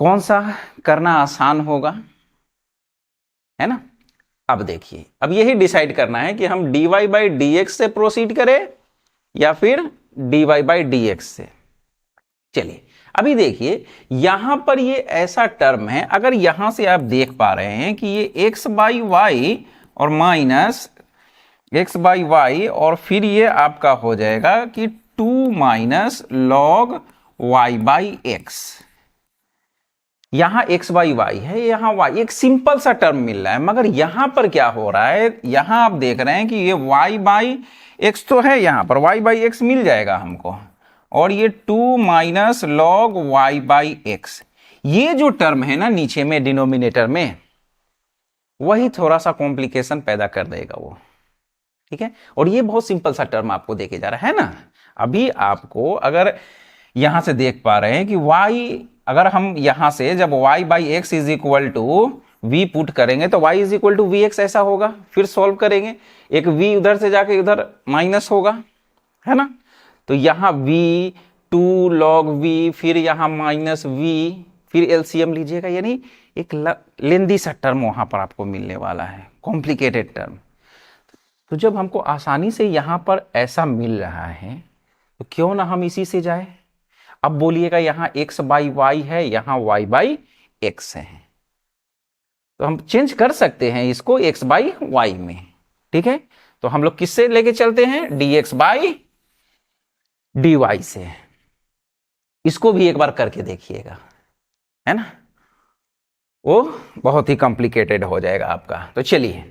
कौन सा करना आसान होगा, है ना। अब देखिए, अब यही डिसाइड करना है कि हम dy बाई डी एक्स से प्रोसीड करें या फिर dy बाई डी एक्स से। चलिए अभी देखिए, यहां पर ये ऐसा टर्म है, अगर यहां से आप देख पा रहे हैं कि ये x बाई वाई और माइनस x बाई वाई, और फिर ये आपका हो जाएगा कि 2 minus log y by x. यहां x बाई वाई है, यहां y, एक सिंपल सा टर्म मिल रहा है, मगर यहां पर क्या हो रहा है, यहां आप देख रहे हैं कि ये y बाई एक्स तो है, यहां पर y बाई एक्स मिल जाएगा हमको, और ये 2 minus log y by x, ये जो टर्म है ना नीचे में डिनोमिनेटर में, वही थोड़ा सा कॉम्प्लिकेशन पैदा कर देगा वो। ठीक है, और ये बहुत सिंपल सा टर्म आपको देके जा रहा है ना। अभी आपको अगर यहां से देख पा रहे हैं कि y, अगर हम यहां से जब y by x is equal to v put करेंगे तो y is equal to v x ऐसा होगा, फिर सॉल्व करेंगे, एक v उधर से जाके उधर माइनस होगा, है ना। तो यहां v 2 log v, फिर यहां माइनस v, फिर एलसीएम लीजिएगा, यानी एक लेंदी सा टर्म वहां पर आपको मिलने वाला है, कॉम्प्लिकेटेड टर्म। तो जब हमको आसानी से यहां पर ऐसा मिल रहा है तो क्यों ना हम इसी से जाए। अब बोलिएगा, यहां x बाई वाई है, यहां y बाई एक्स है, तो हम चेंज कर सकते हैं इसको x बाई वाई में, ठीक है। तो हम लोग किससे लेके चलते हैं, dx बाई dy से। इसको भी एक बार करके देखिएगा, है ना, वो बहुत ही कॉम्प्लिकेटेड हो जाएगा आपका। तो चलिए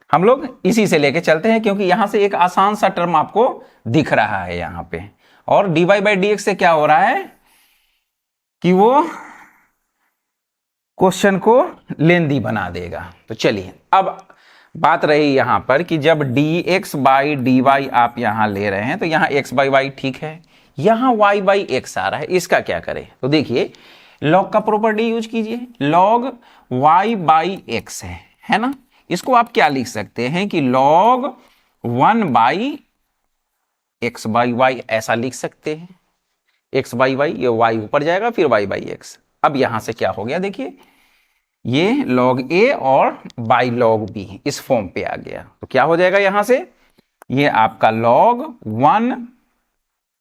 हम लोग इसी से लेके चलते हैं, क्योंकि यहां से एक आसान सा टर्म आपको दिख रहा है यहां पे, और dy बाई dx से क्या हो रहा है कि वो क्वेश्चन को लेंदी बना देगा। तो चलिए अब बात रही यहां पर कि जब dx बाई dy आप यहां ले रहे हैं तो यहां x बाई वाई ठीक है, यहां y बाई x आ रहा है, इसका क्या करें। तो देखिए लॉग का प्रॉपर्टी यूज कीजिए, लॉग y बाई x है ना। इसको आप क्या लिख सकते हैं कि log 1 by x by y ऐसा लिख सकते हैं। x बाई y, ये y ऊपर जाएगा फिर y बाई x। अब यहां से क्या हो गया देखिए, ये log a और बाई log b इस फॉर्म पे आ गया। तो क्या हो जाएगा यहां से, ये आपका log 1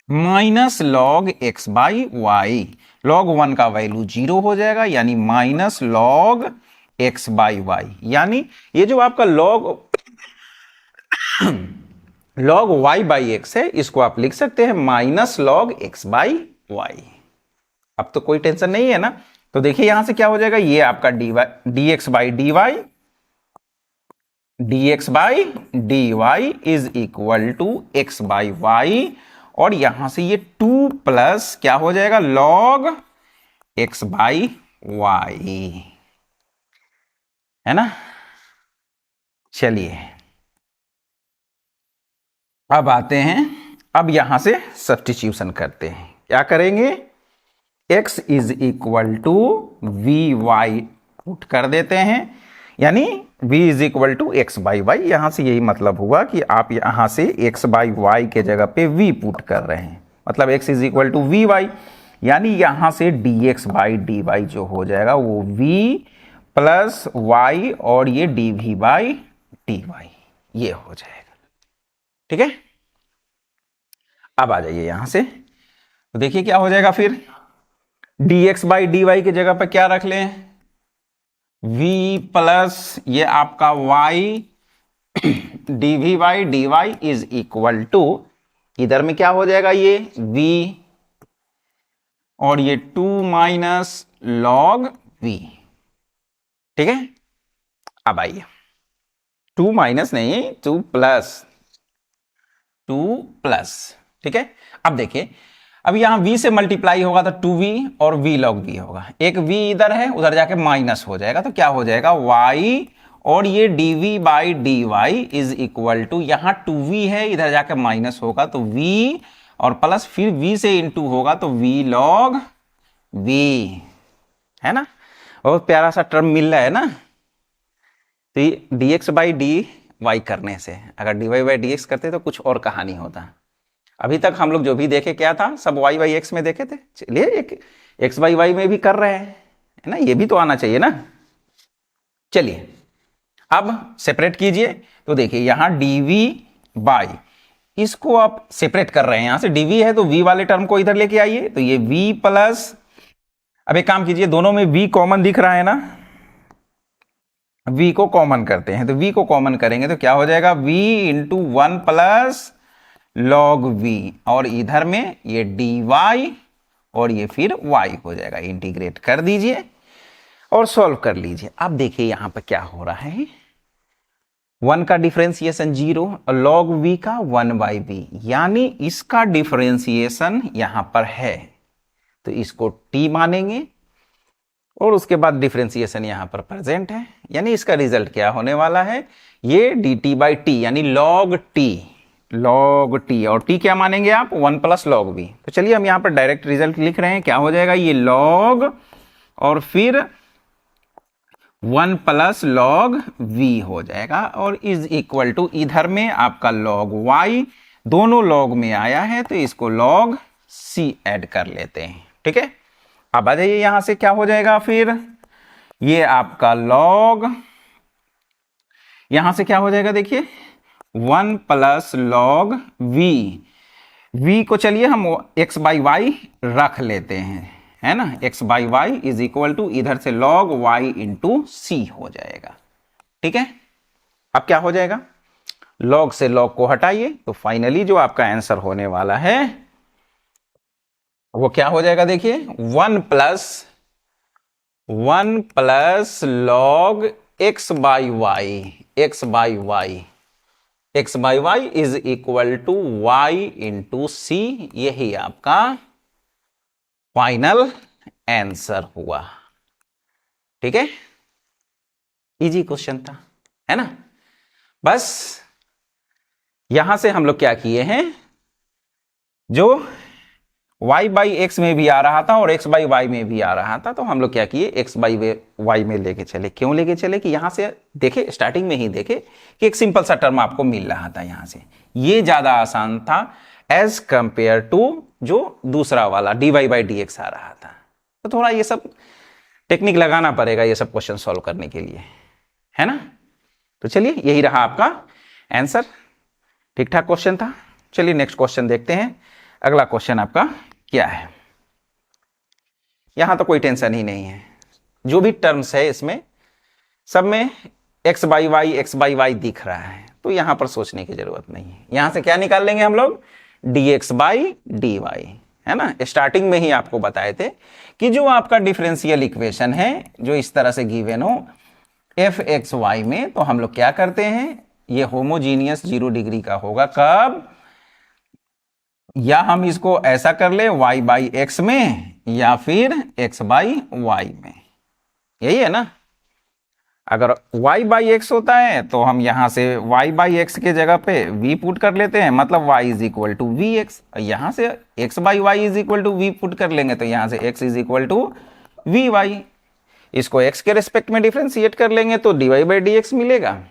minus log x by y, log 1 का वैल्यू 0 हो जाएगा, यानी minus log x by y, यानी ये जो आपका log y बाई x है, इसको आप लिख सकते हैं minus log x by y। अब तो कोई टेंशन नहीं है ना। तो देखिए यहां से क्या हो जाएगा, ये आपका dx by dy is equal to x by y, और यहां से ये 2 प्लस क्या हो जाएगा log x बाई y, है ना। चलिए अब आते हैं, अब यहां से सब्स्टिट्यूशन करते हैं। क्या करेंगे, x is equal to v y put कर देते हैं, यानी v is equal to x by y. यहां से यही मतलब हुआ कि आप यहां से x बाई वाई के जगह पे v पुट कर रहे हैं, मतलब x is equal to v y, यानी यहां से dx बाई dy जो हो जाएगा वो v प्लस y और ये dv बाई dy ये हो जाएगा, ठीक है। अब आ जाइए यहां से, तो देखिए क्या हो जाएगा फिर, dx बाई dy की जगह पर क्या रख लें, v प्लस ये आपका y dv by dy is equal to, इधर में क्या हो जाएगा ये v और ये 2 माइनस log v, ठीक है। अब आइए 2 माइनस नहीं 2 प्लस, ठीक है। अब देखिए अब यहां v से मल्टीप्लाई होगा तो 2v और v log v होगा, एक v इधर है उधर जाके माइनस हो जाएगा, तो क्या हो जाएगा y और ये dv by dy is equal to, यहां 2v है इधर जाके माइनस होगा तो v और प्लस फिर v से इंटू होगा तो v log v, है ना। बहुत प्यारा सा टर्म मिल रहा है ना। तो ये dx बाई dy करने से, अगर dy बाई dx करते तो कुछ और कहानी होता। अभी तक हम लोग जो भी देखे क्या था, सब y बाई x में देखे थे, चलिए एक x बाई y में भी कर रहे हैं, है ना, ये भी तो आना चाहिए ना। चलिए अब सेपरेट कीजिए, तो देखिए यहां dv बाई, इसको आप सेपरेट कर रहे हैं, यहां से dv है तो v वाले टर्म को इधर लेके आइए, तो ये v प्लस, अब एक काम कीजिए दोनों में v कॉमन दिख रहा है ना, v को कॉमन करते हैं, तो v को कॉमन करेंगे तो क्या हो जाएगा v into 1 plus log v, और इधर में ये dy और ये फिर y हो जाएगा, इंटीग्रेट कर दीजिए और सॉल्व कर लीजिए। अब देखिए यहां पर क्या हो रहा है, 1 का डिफरेंशिएशन 0 और log v का 1 बाई b, यानी इसका डिफरेंशिएशन यहां पर है तो इसको t मानेंगे, और उसके बाद डिफरेंशिएशन यहां पर प्रेजेंट है, यानी इसका रिजल्ट क्या होने वाला है, ये dt बाई t यानी log t, और t क्या मानेंगे आप 1 प्लस log v। तो चलिए हम यहां पर डायरेक्ट रिजल्ट लिख रहे हैं, क्या हो जाएगा ये log और फिर 1 प्लस log v हो जाएगा, और इज इक्वल टू इधर में आपका log y, दोनों log में आया है तो इसको log c ऐड कर लेते हैं, ठीक है। अब आ जाइए यहां से क्या हो जाएगा फिर, ये आपका log, यहां से क्या हो जाएगा देखिए 1 प्लस log v को चलिए हम x बाई y रख लेते हैं, है ना, x by y is equal to इधर से log y इंटू सी हो जाएगा। ठीक है, अब क्या हो जाएगा, log से log को हटाइए तो फाइनली जो आपका आंसर होने वाला है वो क्या हो जाएगा, देखिए 1 plus log x by y is equal to y into C, यही आपका फाइनल आंसर हुआ। ठीक है, इजी क्वेश्चन था, है ना। बस यहां से हम लोग क्या किए हैं, जो y बाई एक्स में भी आ रहा था और x बाई वाई में भी आ रहा था, तो हम लोग क्या किए, x बाई वाई में लेके चले। क्यों लेके चले कि यहां से देखे, स्टार्टिंग में ही देखे कि एक सिंपल सा टर्म आपको मिल रहा था, यहां से ये ज्यादा आसान था एज कंपेयर टू जो दूसरा वाला dy बाई डी एक्स आ रहा था। तो थोड़ा ये सब टेक्निक लगाना पड़ेगा ये सब क्वेश्चन सॉल्व करने के लिए, है ना। तो चलिए, यही रहा आपका आंसर, ठीक ठाक क्वेश्चन था। चलिए नेक्स्ट क्वेश्चन देखते हैं। अगला क्वेश्चन आपका क्या है, यहां तो कोई टेंशन ही नहीं है, जो भी टर्म्स है इसमें सब में x बाई वाई दिख रहा है, तो यहां पर सोचने की जरूरत नहीं है। यहां से क्या निकाल लेंगे हम लोग, dx बाई डी वाई, है ना। स्टार्टिंग में ही आपको बताए थे कि जो आपका डिफरेंशियल इक्वेशन है जो इस तरह से गिवन हो एफ एक्स वाई में, तो हम लोग क्या करते हैं, ये होमोजीनियस 0 डिग्री का होगा कब, या हम इसको ऐसा कर ले y बाई एक्स में या फिर x बाई वाई में, यही है ना। अगर y बाई एक्स होता है तो हम यहां से y बाई एक्स के जगह पे v पुट कर लेते हैं, मतलब y is equal to v x. यहां से x by y is equal to v put कर लेंगे तो यहां से x is equal to v y. इसको x के रेस्पेक्ट में डिफ्रेंशिएट कर लेंगे तो dy बाई डी एक्स मिलेगा,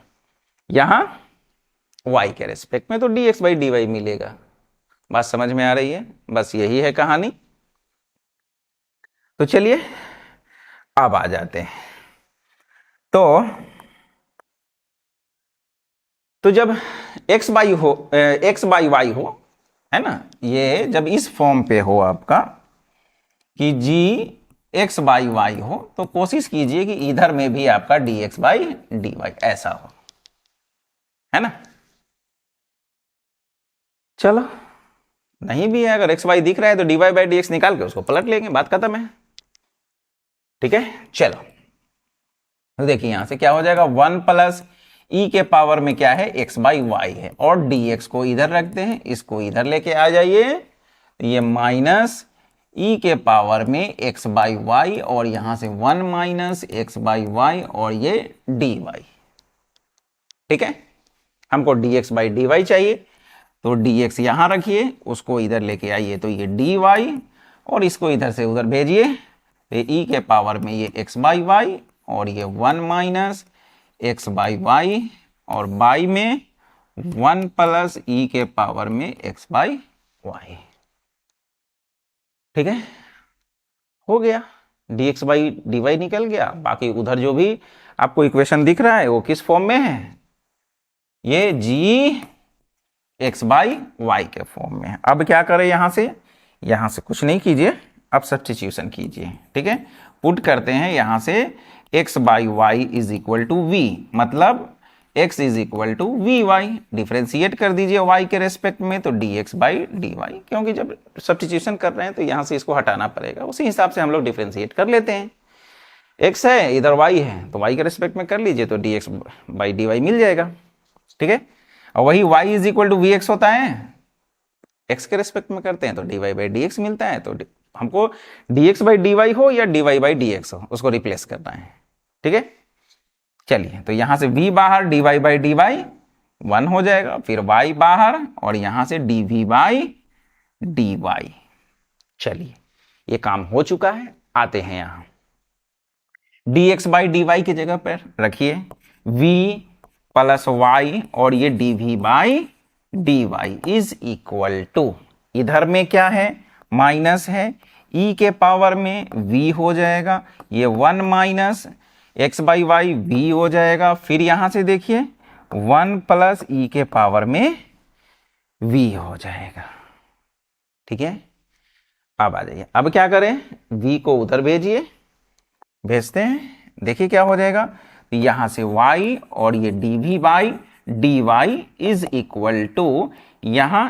यहां y के रेस्पेक्ट में तो dx बाई डी वाई मिलेगा। बात समझ में आ रही है, बस यही है कहानी। तो चलिए अब आ जाते हैं, तो जब x बाई वाई हो, है ना, ये जब इस फॉर्म पे हो आपका कि g x बाई वाई हो, तो कोशिश कीजिए कि इधर में भी आपका dx बाई डी वाई ऐसा हो, है ना। चलो, नहीं भी है, अगर एक्स वाई दिख रहा है तो d y by d x निकाल के उसको पलट लेंगे, बात खत्म है। ठीक है, चलो तो देखिए यहां से क्या हो जाएगा, 1 प्लस ई के पावर में क्या है, एक्स बाई वाई है, और डी एक्स को इधर रखते हैं, इसको इधर लेके आ जाइए, ये माइनस ई के पावर में एक्स बाई वाई, और यहां से 1 माइनस एक्स बाई वाई, और ये डी वाई। ठीक है, हमको d x by d y चाहिए, तो dx यहां रखिए, उसको इधर लेके आइए तो ये dy, और इसको इधर से उधर भेजिए तो e के पावर में ये x बाई वाई, और ये 1 माइनस एक्स बाई वाई, और बाई में 1 प्लस e के पावर में x बाई वाई। ठीक है, हो गया, dx बाई डी वाई निकल गया। बाकी उधर जो भी आपको इक्वेशन दिख रहा है वो किस फॉर्म में है, ये g x बाई वाई के फॉर्म में है। अब क्या करें, यहां से कुछ नहीं कीजिए, अब सब्स्टिट्यूशन कीजिए। ठीक है, पुट करते हैं यहां से x by y is equal to v, मतलब x is equal to v y, differentiate कर दीजिए y के रेस्पेक्ट में, तो dx बाई डी वाई, क्योंकि जब सब्स्टिट्यूशन कर रहे हैं तो यहां से इसको हटाना पड़ेगा, उसी हिसाब से हम लोग डिफ्रेंशिएट कर लेते हैं। x है, इधर y है, तो y के रेस्पेक्ट में कर लीजिए तो dx बाई डी वाई मिल जाएगा। ठीक है, और वही y is equal to v x होता है, x के रेस्पेक्ट में करते हैं तो dy बाई डी एक्स मिलता है, तो हमको dx बाई डी वाई हो या dy बाई डी एक्स हो, उसको रिप्लेस करना है। ठीक है, चलिए तो यहां से v बाहर, dy बाई डी वाई 1 हो जाएगा, फिर y बाहर, और यहां से dv बाई डी वाई। चलिए ये काम हो चुका है, आते हैं यहां dx बाई डी वाई की जगह पर रखिए v प्लस वाई, और ये dv by d y is equal to, इधर में क्या है, माइनस है, e के पावर में v हो जाएगा, ये 1 minus x by y v हो जाएगा, फिर यहां से देखिए 1 प्लस e के पावर में v हो जाएगा। ठीक है, अब आ जाइए, अब क्या करें, v को उधर भेजिए, भेजते हैं, देखिए क्या हो जाएगा। तो यहां से y और ये dv by dy is equal to, यहां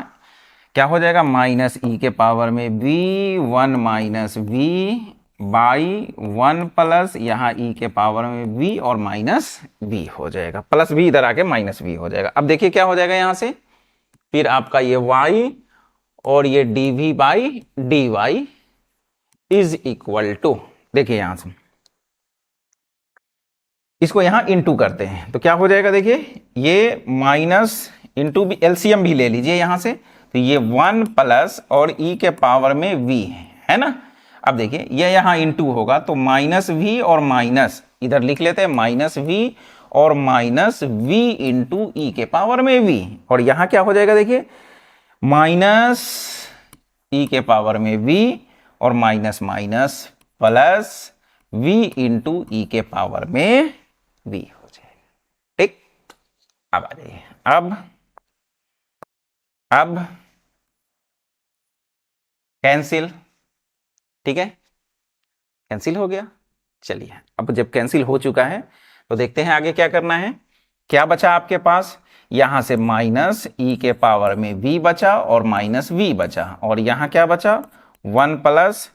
क्या हो जाएगा, माइनस ई के पावर में v 1 minus v by 1 plus यहाँ ई के पावर में v और माइनस v हो जाएगा, प्लस v इधर आके माइनस v हो जाएगा। अब देखिए क्या हो जाएगा यहां से, फिर आपका ये y और ये dv by dy is equal to, देखिए यहां से इसको यहां इंटू करते हैं तो क्या हो जाएगा, देखिए ये माइनस इंटू भी, एलसीएम भी ले लीजिए यहां से, तो ये 1 प्लस और e के पावर में v है ना। अब देखिए ये यहां इंटू होगा तो माइनस v और माइनस इधर लिख लेते हैं, माइनस v और माइनस v इंटू ई के पावर में v, और यहां क्या हो जाएगा, देखिए माइनस ई के पावर में v और minus minus plus v into e के पावर में v हो जाएगा। ठीक, अब आ जाइए, अब कैंसिल, ठीक है, कैंसिल हो गया। चलिए अब जब कैंसिल हो चुका है तो देखते हैं आगे क्या करना है। क्या बचा आपके पास, यहां से माइनस ई के पावर में v बचा और माइनस v बचा, और यहां क्या बचा 1 प्लस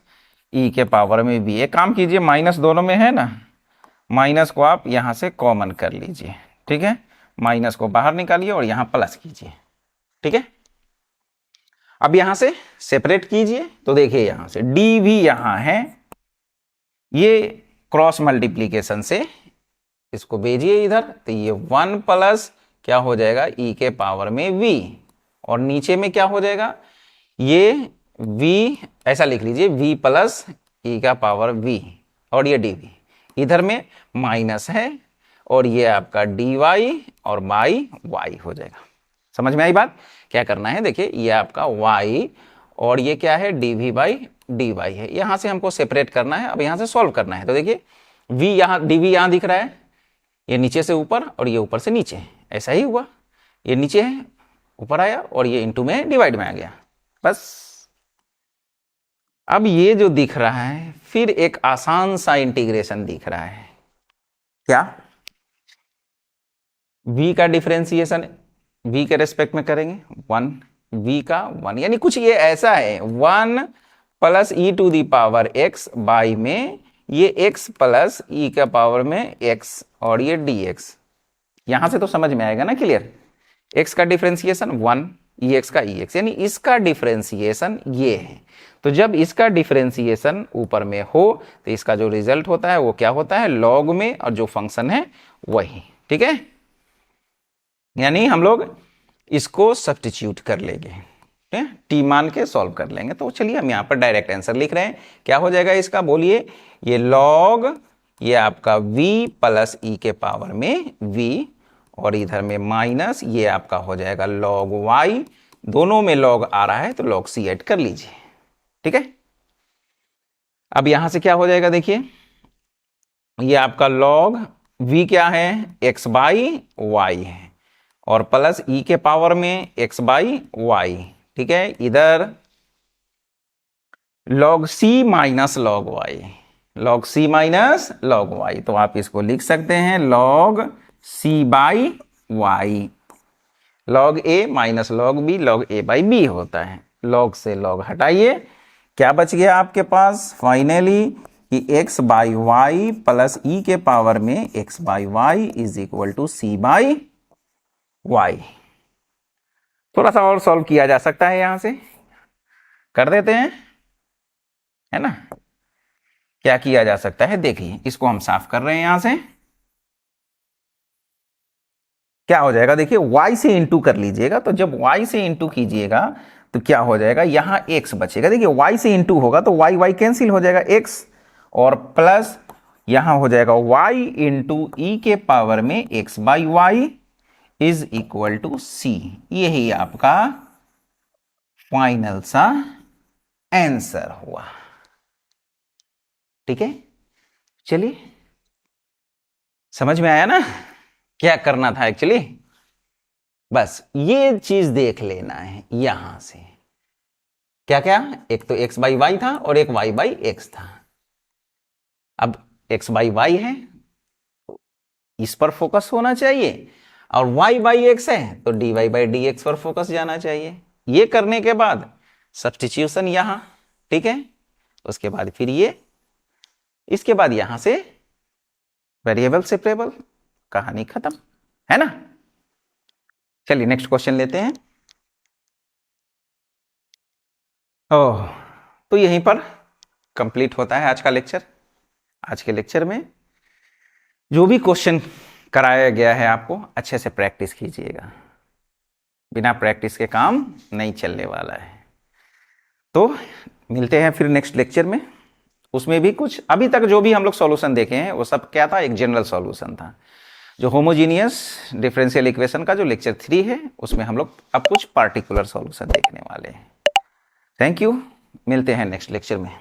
ई के पावर में v। एक काम कीजिए, माइनस दोनों में है ना, माइनस को आप यहां से कॉमन कर लीजिए, ठीक है, माइनस को बाहर निकालिए और यहां प्लस कीजिए, ठीक है। अब यहां से सेपरेट कीजिए तो देखिए यहां से dv यहां है, ये क्रॉस मल्टीप्लीकेशन से इसको भेजिए इधर, तो ये 1 प्लस क्या हो जाएगा e के पावर में v, और नीचे में क्या हो जाएगा, ये v ऐसा लिख लीजिए, v प्लस e का पावर v, और ये dv इधर में माइनस है, और ये आपका dy और बाई y हो जाएगा। समझ में आई बात, क्या करना है, देखिए ये आपका y और ये क्या है dv बाई dy है, यहां से हमको सेपरेट करना है, अब यहां से सॉल्व करना है। तो देखिए v यहां dv यहां दिख रहा है, ये नीचे से ऊपर और ये ऊपर से नीचे, ऐसा ही हुआ, ये नीचे है ऊपर आया और ये इनटू में डिवाइड में आ गया, बस। अब ये जो दिख रहा है फिर एक आसान सा इंटीग्रेशन दिख रहा है, क्या, v का डिफरेंशिएशन v के रेस्पेक्ट में करेंगे 1, v का 1, यानी कुछ ये ऐसा है 1 plus e to the power x by में ये x प्लस ई का पावर में x और ये dx, यहां से तो समझ में आएगा ना क्लियर। x का डिफरेंशिएशन 1, ex का ex, यानी इसका डिफरेंशिएशन ये है। तो जब इसका डिफरेंशिएशन ऊपर में हो तो इसका जो रिजल्ट होता है वो क्या होता है, लॉग में, और जो फंक्शन है वही, ठीक है। यानी हम लोग इसको सब्स्टिट्यूट कर लेंगे, टी मान के सॉल्व कर लेंगे। तो चलिए हम यहाँ पर डायरेक्ट आंसर लिख रहे हैं, क्या हो जाएगा इसका, बोलिए, ये लॉग ये आपका v प्लस ई के पावर में v, और इधर में माइनस ये आपका हो जाएगा लॉग y, दोनों में लॉग आ रहा है तो लॉग c ऐड कर लीजिए, ठीक है। अब यहां से क्या हो जाएगा, देखिए ये आपका लॉग v क्या है, x बाई y है, और प्लस ई के पावर में x बाई y, ठीक है। इधर log c minus log y, log c minus log y, तो आप इसको लिख सकते हैं log c by y, log a minus log b, log a by b होता है। log से log हटाइए, क्या बच गया आपके पास फाइनली कि x by y plus e के पावर में x by y is equal to c by y। थोड़ा सा और सॉल्व किया जा सकता है, यहां से कर देते हैं, है ना। क्या किया जा सकता है, देखिए इसको हम साफ कर रहे हैं, यहां से क्या हो जाएगा, देखिए y से इंटू कर लीजिएगा, तो जब y से इंटू कीजिएगा तो क्या हो जाएगा, यहां x बचेगा, देखिए y से इंटू होगा तो y कैंसिल हो जाएगा, x और प्लस यहां हो जाएगा y इंटू ई के पावर में x by y is equal to c। यही आपका फाइनल सा आंसर हुआ, ठीक है। चलिए समझ में आया ना क्या करना था एक्चुअली, बस ये चीज देख लेना है यहां से क्या क्या, एक तो x बाई वाई था और एक y बाई एक्स था। अब x बाई वाई है, इस पर फोकस होना चाहिए, और y बाई एक्स है तो dy बाई डी एक्स पर फोकस जाना चाहिए। ये करने के बाद सब्स्टिट्यूशन यहां, ठीक है, उसके बाद फिर ये, इसके बाद यहां से वेरिएबल सेपरेबल, कहानी खत्म, है ना। चलिए नेक्स्ट क्वेश्चन लेते हैं। ओह, तो यहीं पर कंप्लीट होता है आज का लेक्चर। आज के लेक्चर में जो भी क्वेश्चन कराया गया है आपको अच्छे से प्रैक्टिस कीजिएगा, बिना प्रैक्टिस के काम नहीं चलने वाला है। तो मिलते हैं फिर नेक्स्ट लेक्चर में। उसमें भी कुछ अभी तक जो भी हम लोग सॉल्यूशन देखे हैं वो सब क्या था, एक जनरल सॉल्यूशन था। जो होमोजीनियस डिफरेंशियल इक्वेशन का जो लेक्चर 3 है उसमें हम लोग अब कुछ पार्टिकुलर सॉल्यूशन देखने वाले हैं। थैंक यू, मिलते हैं नेक्स्ट लेक्चर में।